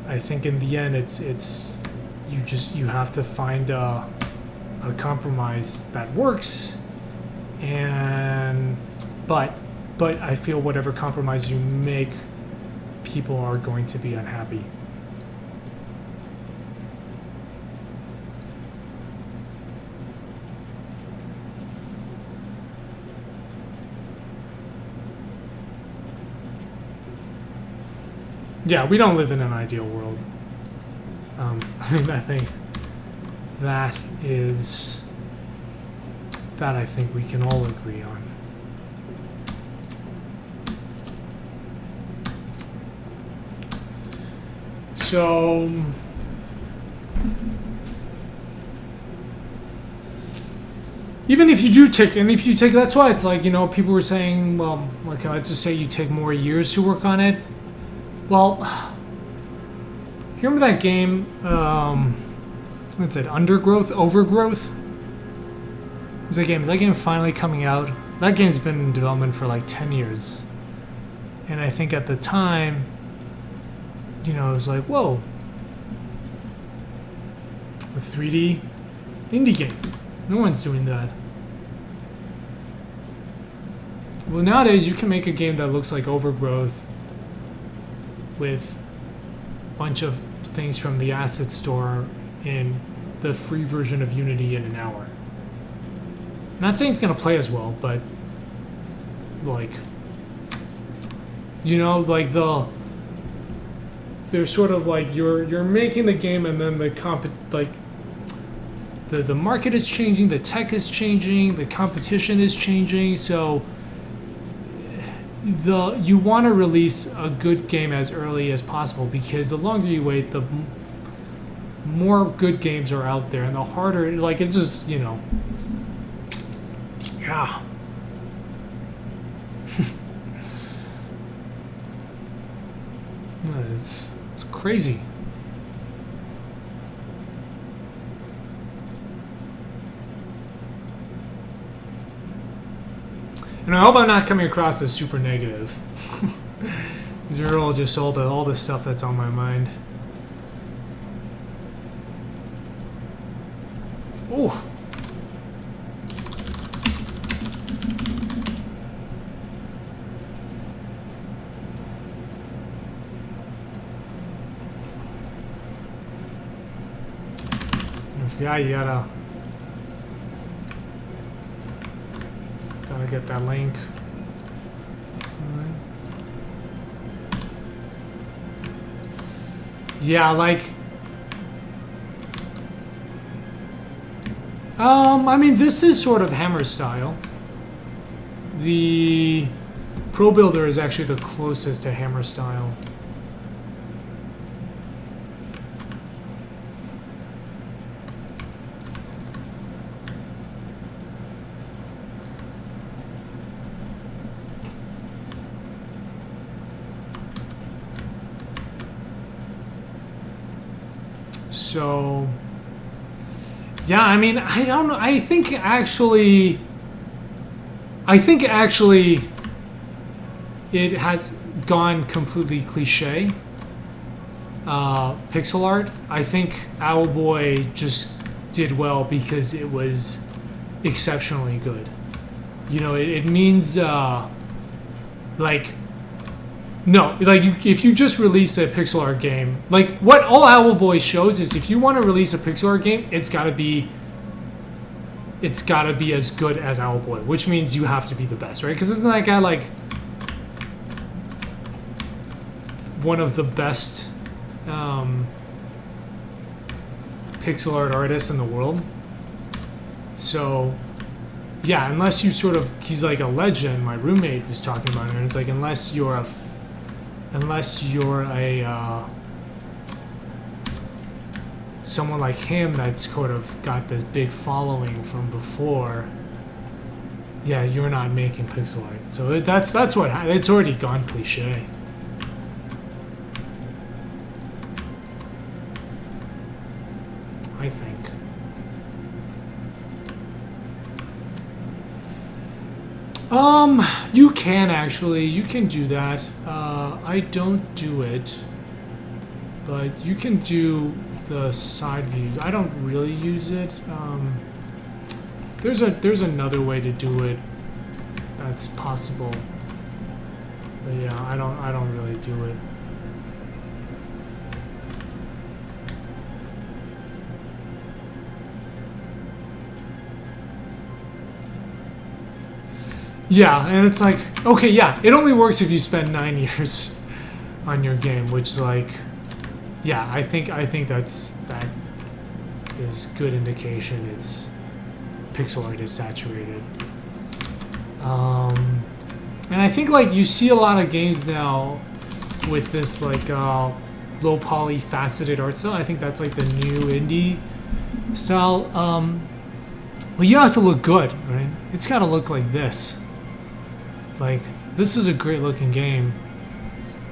I think in the end it's you have to find a compromise that works, and but I feel whatever compromise you make, people are going to be unhappy. Yeah, we don't live in an ideal world. I mean, I think that I think we can all agree on. So, even if you do take, that's why it's like, people were saying, well, like, let's just say you take more years to work on it. Well, you remember that game, what's it, Overgrowth? Is that game finally coming out? That game's been in development for like 10 years. And I think at the time, it was like, whoa, a 3D indie game. No one's doing that. Well, nowadays you can make a game that looks like Overgrowth with a bunch of things from the asset store in the free version of Unity in an hour. Not saying it's gonna play as well, but like, you know, like they're sort of like you're making the game, and then the market is changing, the tech is changing, the competition is changing, so you want to release a good game as early as possible, because the longer you wait, the more good games are out there, and the harder, like, it's just, you know, yeah. It's crazy. And I hope I'm not coming across as super negative. These are all just all the stuff that's on my mind. Oh. Yeah, you gotta get that link. Yeah, like, I mean, this is sort of Hammer style. The Pro Builder is actually the closest to Hammer style. So, yeah, I mean, I don't know. I think actually it has gone completely cliche. Pixel art. I think Owlboy just did well because it was exceptionally good. You know, it means like. No, like if you just release a pixel art game, like what all Owlboy shows is, if you want to release a pixel art game, it's gotta be as good as Owlboy, which means you have to be the best, right? Because isn't that guy like one of the best pixel art artists in the world? So yeah, unless you sort of, he's like a legend. My roommate was talking about it, and it's like unless you're a someone like him that's sort of got this big following from before, yeah, you're not making pixel art. So that's what it's already gone cliche. I think. You can actually, you can do that. I don't do it, but you can do the side views. I don't really use it. There's another way to do it that's possible, but yeah, I don't really do it. Yeah, and it's like, okay, yeah, it only works if you spend 9 years on your game, which, like, yeah, I think that is good indication it's pixel art is saturated. And I think, like, you see a lot of games now with this, like, low poly faceted art style. I think that's like the new indie style. Well, you have to look good, right? It's got to look like this. Like, this is a great looking game,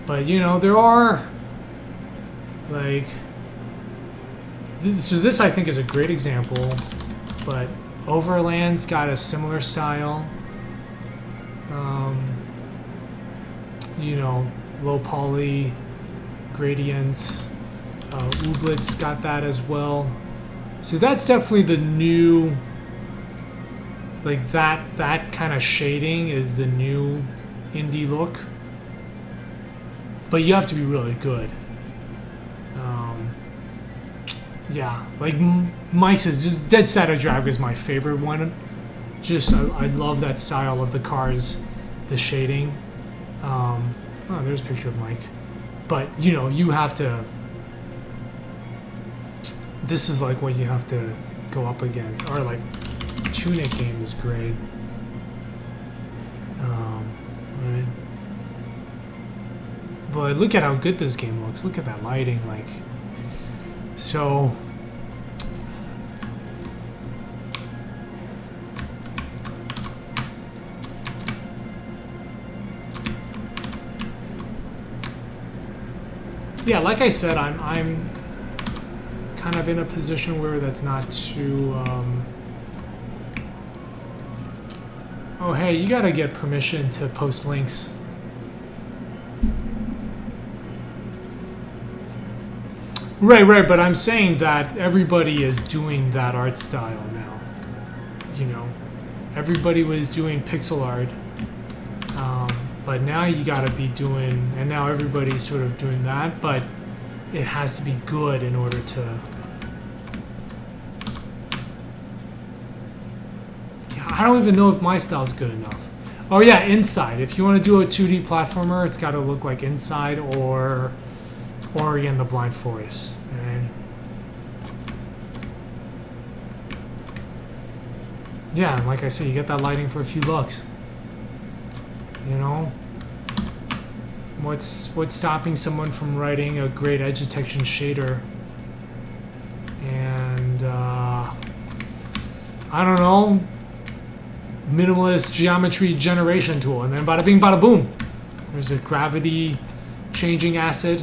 but you know, there are like this I think is a great example, but Overland's got a similar style. You know, low poly gradients. Ooblet's got that as well. So that's definitely the new. Like that kind of shading is the new indie look, but you have to be really good. Yeah, like Mike's is just Dead Shadow Drive is my favorite one. Just I love that style of the cars, the shading. Oh, there's a picture of Mike. But you know, you have to. This is like what you have to go up against. Or like, Tunic game is great. Right. But look at how good this game looks. Look at that lighting, like. So. Yeah, like I said, I'm kind of in a position where that's not too. Oh, hey, you gotta get permission to post links. Right, but I'm saying that everybody is doing that art style now. You know, everybody was doing pixel art, but now you gotta be doing, and now everybody's sort of doing that, but it has to be good in order to. I don't even know if my style is good enough. Oh yeah, Inside. If you want to do a 2D platformer, it's got to look like Inside or Ori and the Blind Forest. And yeah, like I said, you get that lighting for a few bucks. You know, what's stopping someone from writing a great edge detection shader? And I don't know, minimalist geometry generation tool, and then bada bing, bada boom. There's a gravity changing acid.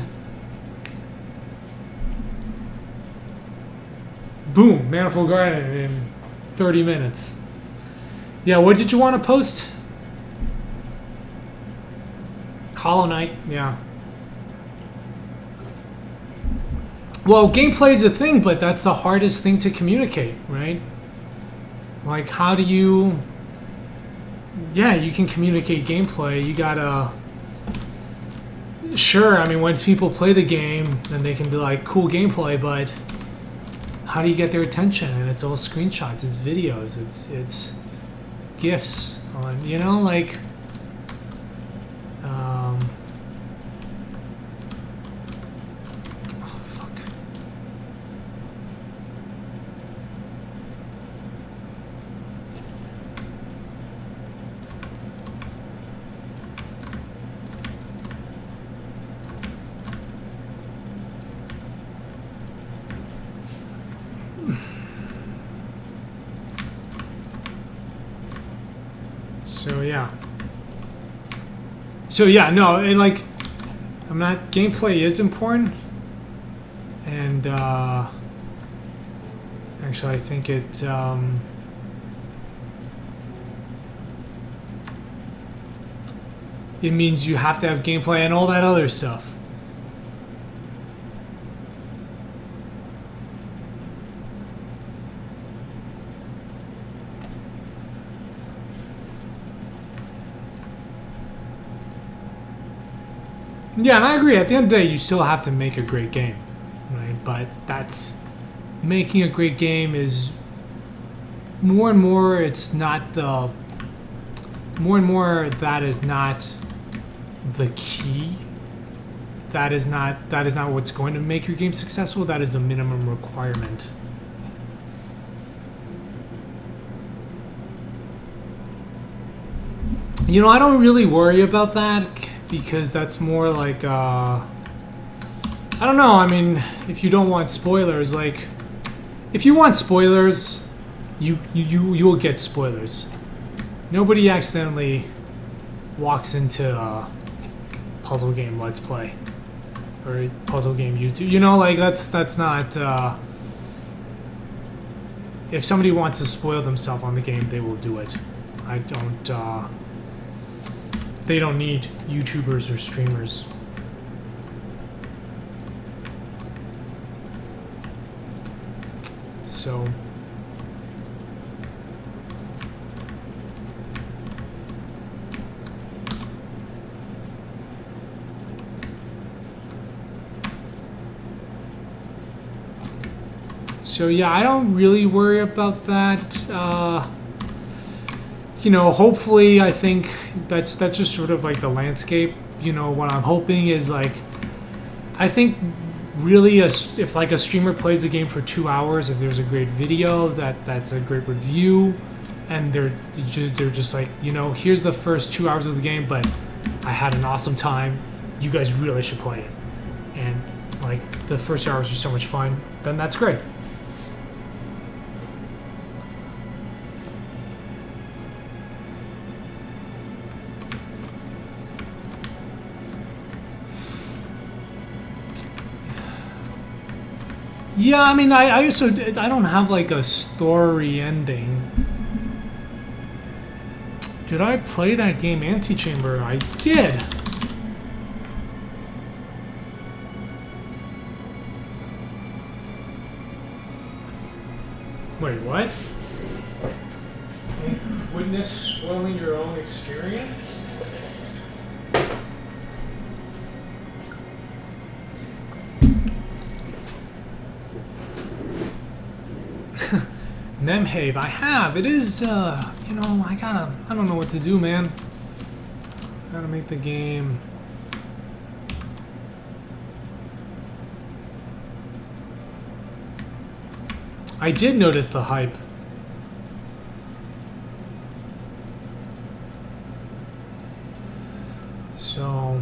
Boom, Manifold Garden in 30 minutes. Yeah, what did you want to post? Hollow Knight, yeah. Well, gameplay is a thing, but that's the hardest thing to communicate, right? Like, how do you... Yeah, you can communicate gameplay. You gotta... Sure, I mean, when people play the game, then they can be like, cool gameplay, but how do you get their attention? And it's all screenshots, it's videos, it's GIFs on, you know, like... Oh, fuck. So yeah, no, and like, I'm not. Gameplay is important, and actually, I think it. It means you have to have gameplay and all that other stuff. Yeah, and I agree. At the end of the day, you still have to make a great game, right? But that's... Making a great game is... More and more, it's not the... More and more, that is not the key. That is not what's going to make your game successful. That is a minimum requirement. You know, I don't really worry about that, because that's more like, I don't know, I mean, if you don't want spoilers, like, if you want spoilers, you will get spoilers. Nobody accidentally walks into a puzzle game Let's Play, or a puzzle game YouTube, you know, like, that's not, if somebody wants to spoil themselves on the game, they will do it. I don't, they don't need YouTubers or streamers. So... So yeah, I don't really worry about that. You know, hopefully, I think that's just sort of like the landscape. You know, what I'm hoping is like, I think really if like a streamer plays a game for 2 hours, if there's a great video, that's a great review, and they're just like, you know, here's the first 2 hours of the game, but I had an awesome time. You guys really should play it. And like the first hours are so much fun, then that's great. Yeah, I mean, I also, I don't have like a story ending. Did I play that game Antechamber? I did. Wait, what? Witness spoiling your own experience? Nemhave, I have. It is, you know, I don't know what to do, man. Gotta make the game. I did notice the hype. So...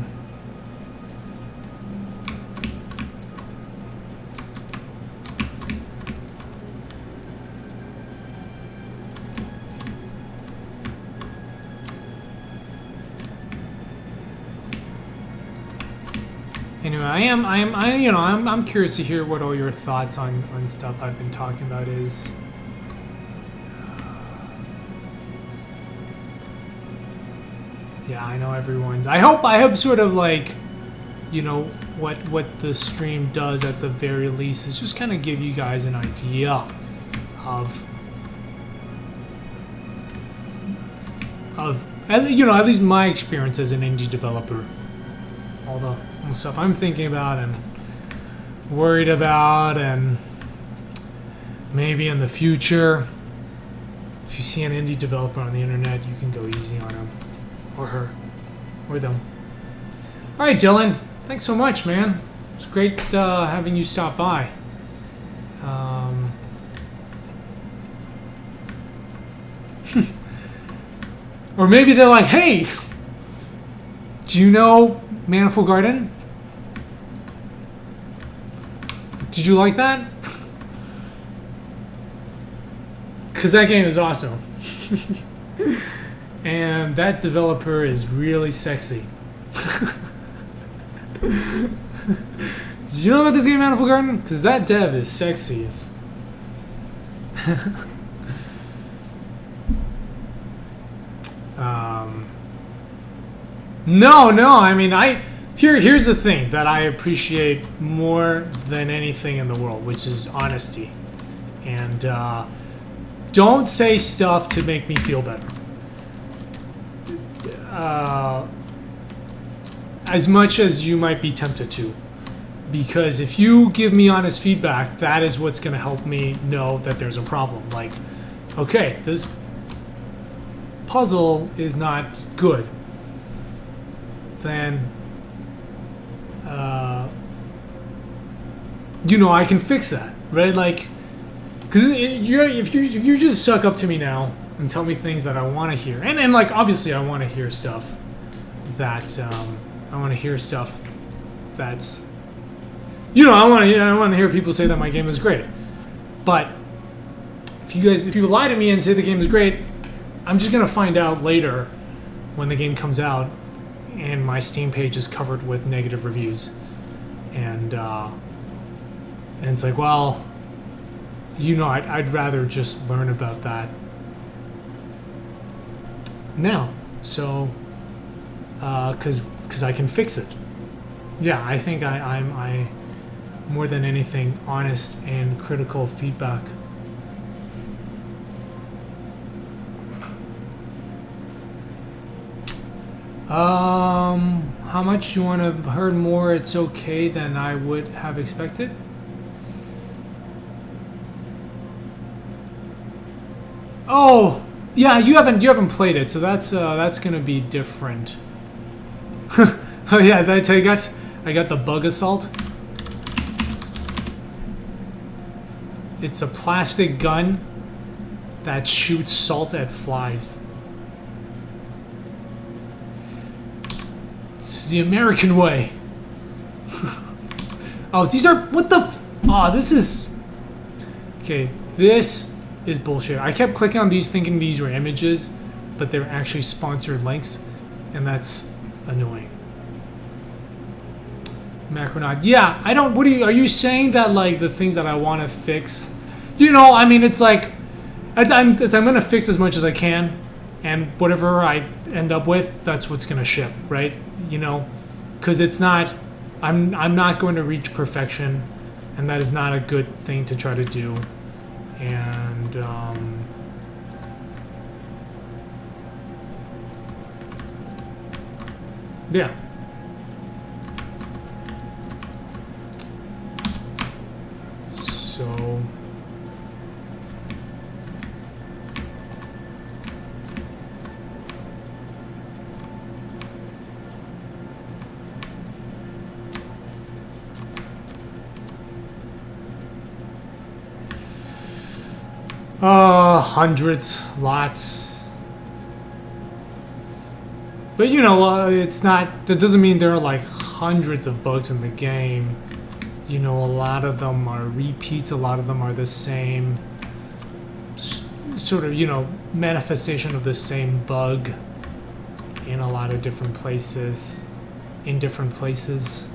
Anyway, I'm curious to hear what all your thoughts on stuff I've been talking about is. Yeah, I know everyone's. I hope sort of like, you know, what the stream does at the very least is just kind of give you guys an idea of you know, at least my experience as an indie developer. All the stuff I'm thinking about and worried about, and maybe in the future, if you see an indie developer on the internet, you can go easy on him or her or them. All right, Dylan, thanks so much, man. It's great having you stop by. Or maybe they're like, hey, do you know Manifold Garden? Did you like that? Because that game is awesome. And that developer is really sexy. Did you know about this game, Manifold Garden? Because that dev is sexy. No, I mean, here's the thing that I appreciate more than anything in the world, which is honesty. And don't say stuff to make me feel better. As much as you might be tempted to. Because if you give me honest feedback, that is what's going to help me know that there's a problem. Like, okay, this puzzle is not good. Then, you know, I can fix that, right? Like, because if you just suck up to me now and tell me things that I want to hear, and like obviously I want to hear stuff that that's, you know, I want to hear people say that my game is great. But if you lie to me and say the game is great, I'm just gonna find out later when the game comes out and my Steam page is covered with negative reviews, and it's like, well, you know, I'd rather just learn about that now, so because I can fix it. Yeah, I think I more than anything, honest and critical feedback. How much you want to heard more? It's okay than I would have expected. Oh, yeah, you haven't played it, so that's gonna be different. Oh yeah, did I tell you guys? I got the bug assault. It's a plastic gun that shoots salt at flies. This is the American way. Oh, these are what the? Oh, this is. Okay, this is bullshit. I kept clicking on these thinking these were images, but they're actually sponsored links, and that's annoying. Macronaut. Yeah, I don't. What are you saying that like the things that I want to fix? You know, I mean, it's like I'm gonna fix as much as I can, and whatever I end up with, that's what's gonna ship, right? You know, because it's not. I'm not going to reach perfection, and that is not a good thing to try to do. And yeah. So 100s, lots. But you know, it's not. That doesn't mean there are like hundreds of bugs in the game. You know, a lot of them are repeats. A lot of them are the same sort of, you know, manifestation of the same bug in a lot of different places. In different places.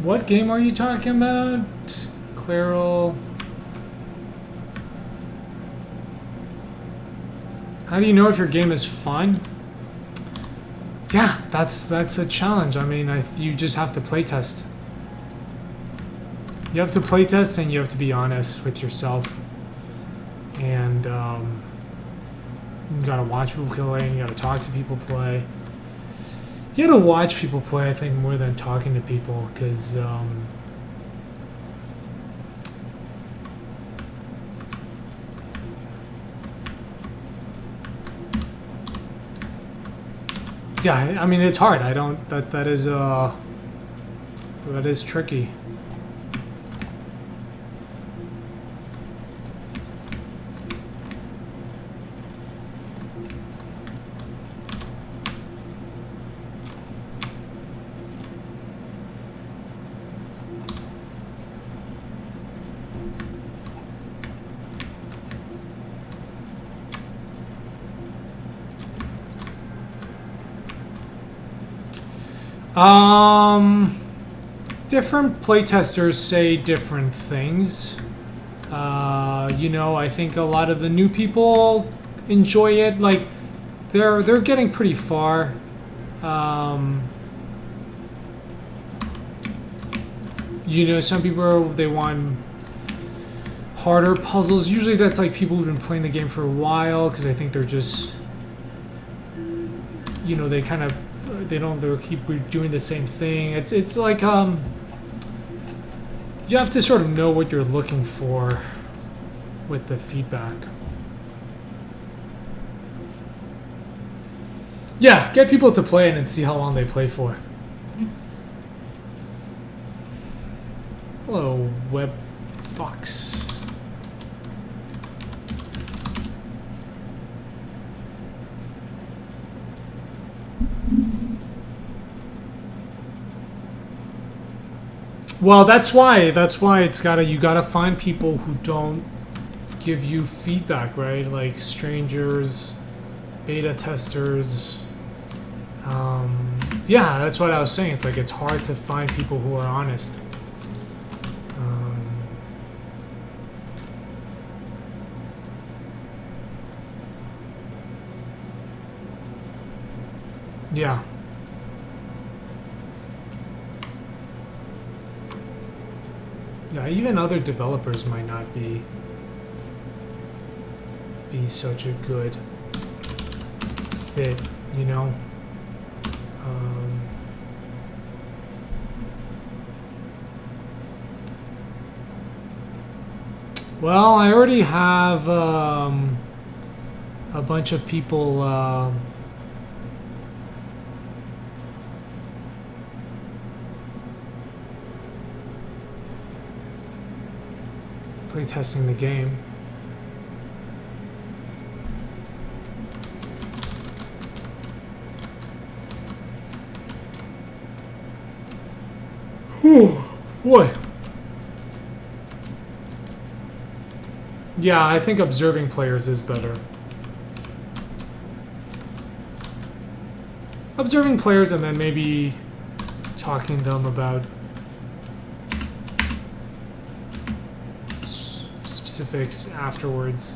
What game are you talking about? Claral. How do you know if your game is fun? Yeah, that's a challenge. I mean, you just have to playtest. You have to playtest and you have to be honest with yourself. And you gotta watch people play and you gotta talk to people play. You gotta watch people play, I think, more than talking to people, because yeah, I mean, it's hard. I don't. That is tricky. Different playtesters say different things. You know, I think a lot of the new people enjoy it. Like, they're getting pretty far. You know, some people they want harder puzzles. Usually, that's like people who've been playing the game for a while, because I think they're just, you know, they kind of. They'll keep doing the same thing. It's like you have to sort of know what you're looking for with the feedback. Yeah, get people to play it and see how long they play for. Hello, Webbox. Well, that's why you gotta find people who don't give you feedback, right? Like strangers, beta testers. Yeah, that's what I was saying. It's like it's hard to find people who are honest. Yeah. Yeah, even other developers might not be such a good fit, you know. Well, I already have a bunch of people playtesting the game. Whew, boy. Yeah, I think observing players is better. Observing players and then maybe talking to them about specifics afterwards.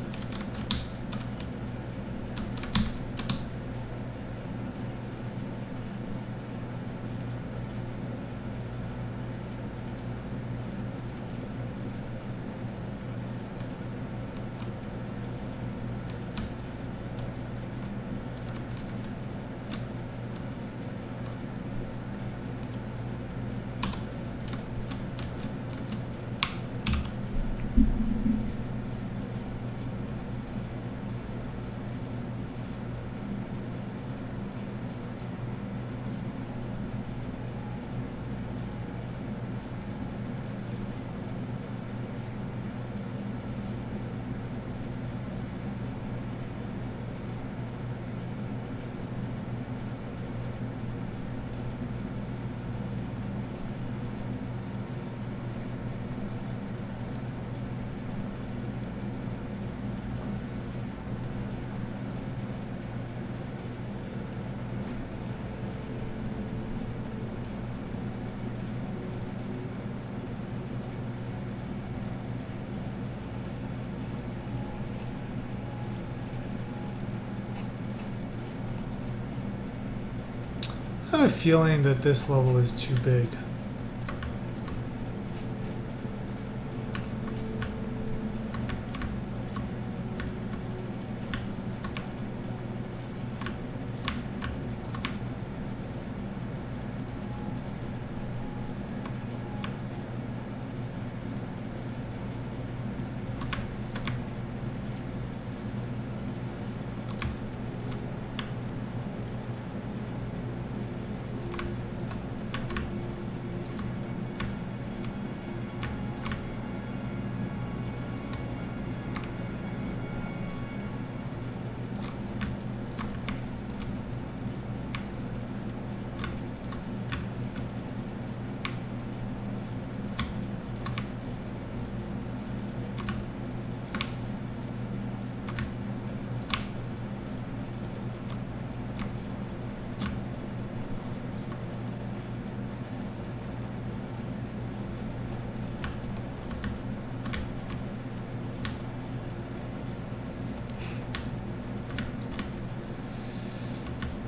I have a feeling that this level is too big.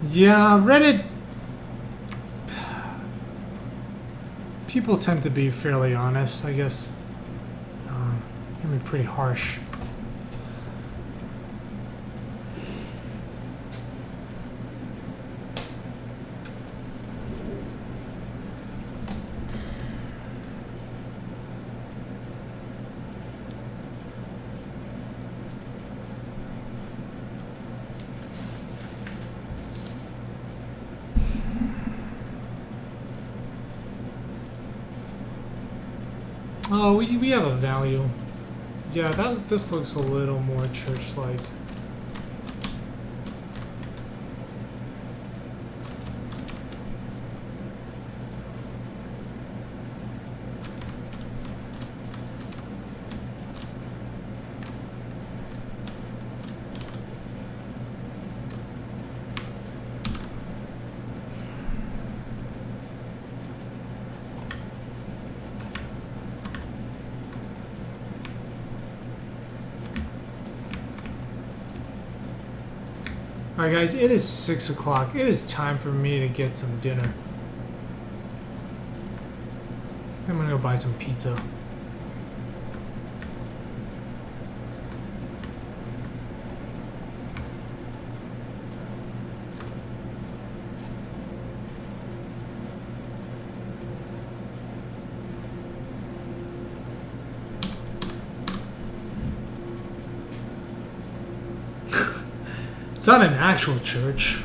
Yeah, Reddit. People tend to be fairly honest, I guess. Can be pretty harsh. Oh, we have a value. Yeah, this looks a little more church-like. Alright guys, it is 6 o'clock. It is time for me to get some dinner. I'm gonna go buy some pizza. It's not an actual church.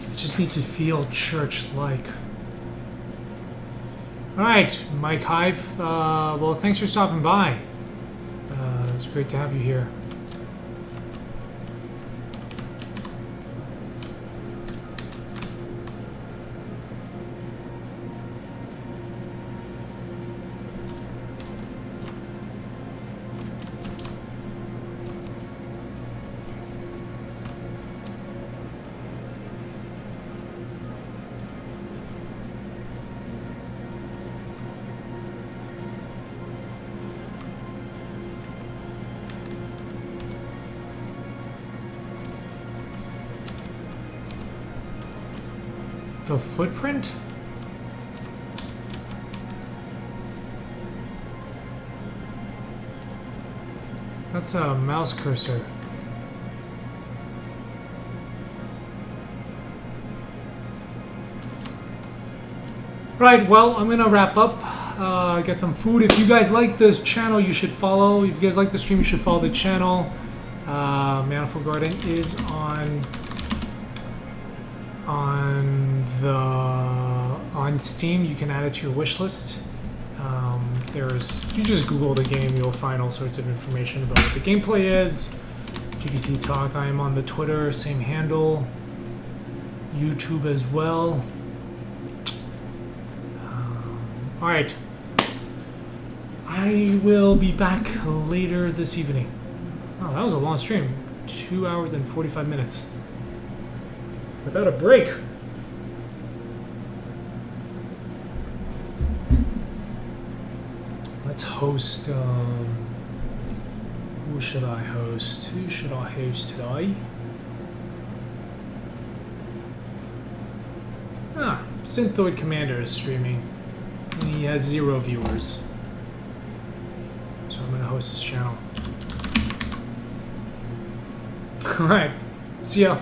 It just needs to feel church-like. Alright, Mike Hive. Well, thanks for stopping by. It's great to have you here. The footprint? That's a mouse cursor. Right, well, I'm gonna wrap up. Get some food. If you guys like this channel, you should follow. If you guys like the stream, you should follow the channel. Manifold Garden is on Steam. You can add it to your wish list. If you just Google the game, you'll find all sorts of information about what the gameplay is. GBC Talk. I am on the Twitter, same handle. YouTube as well. All right. I will be back later this evening. Oh, that was a long stream. 2 hours and 45 minutes. Without a break. Let's host, who should I host? Who should I host today? Synthoid Commander is streaming. He has 0 viewers. So I'm going to host his channel. Alright, see ya.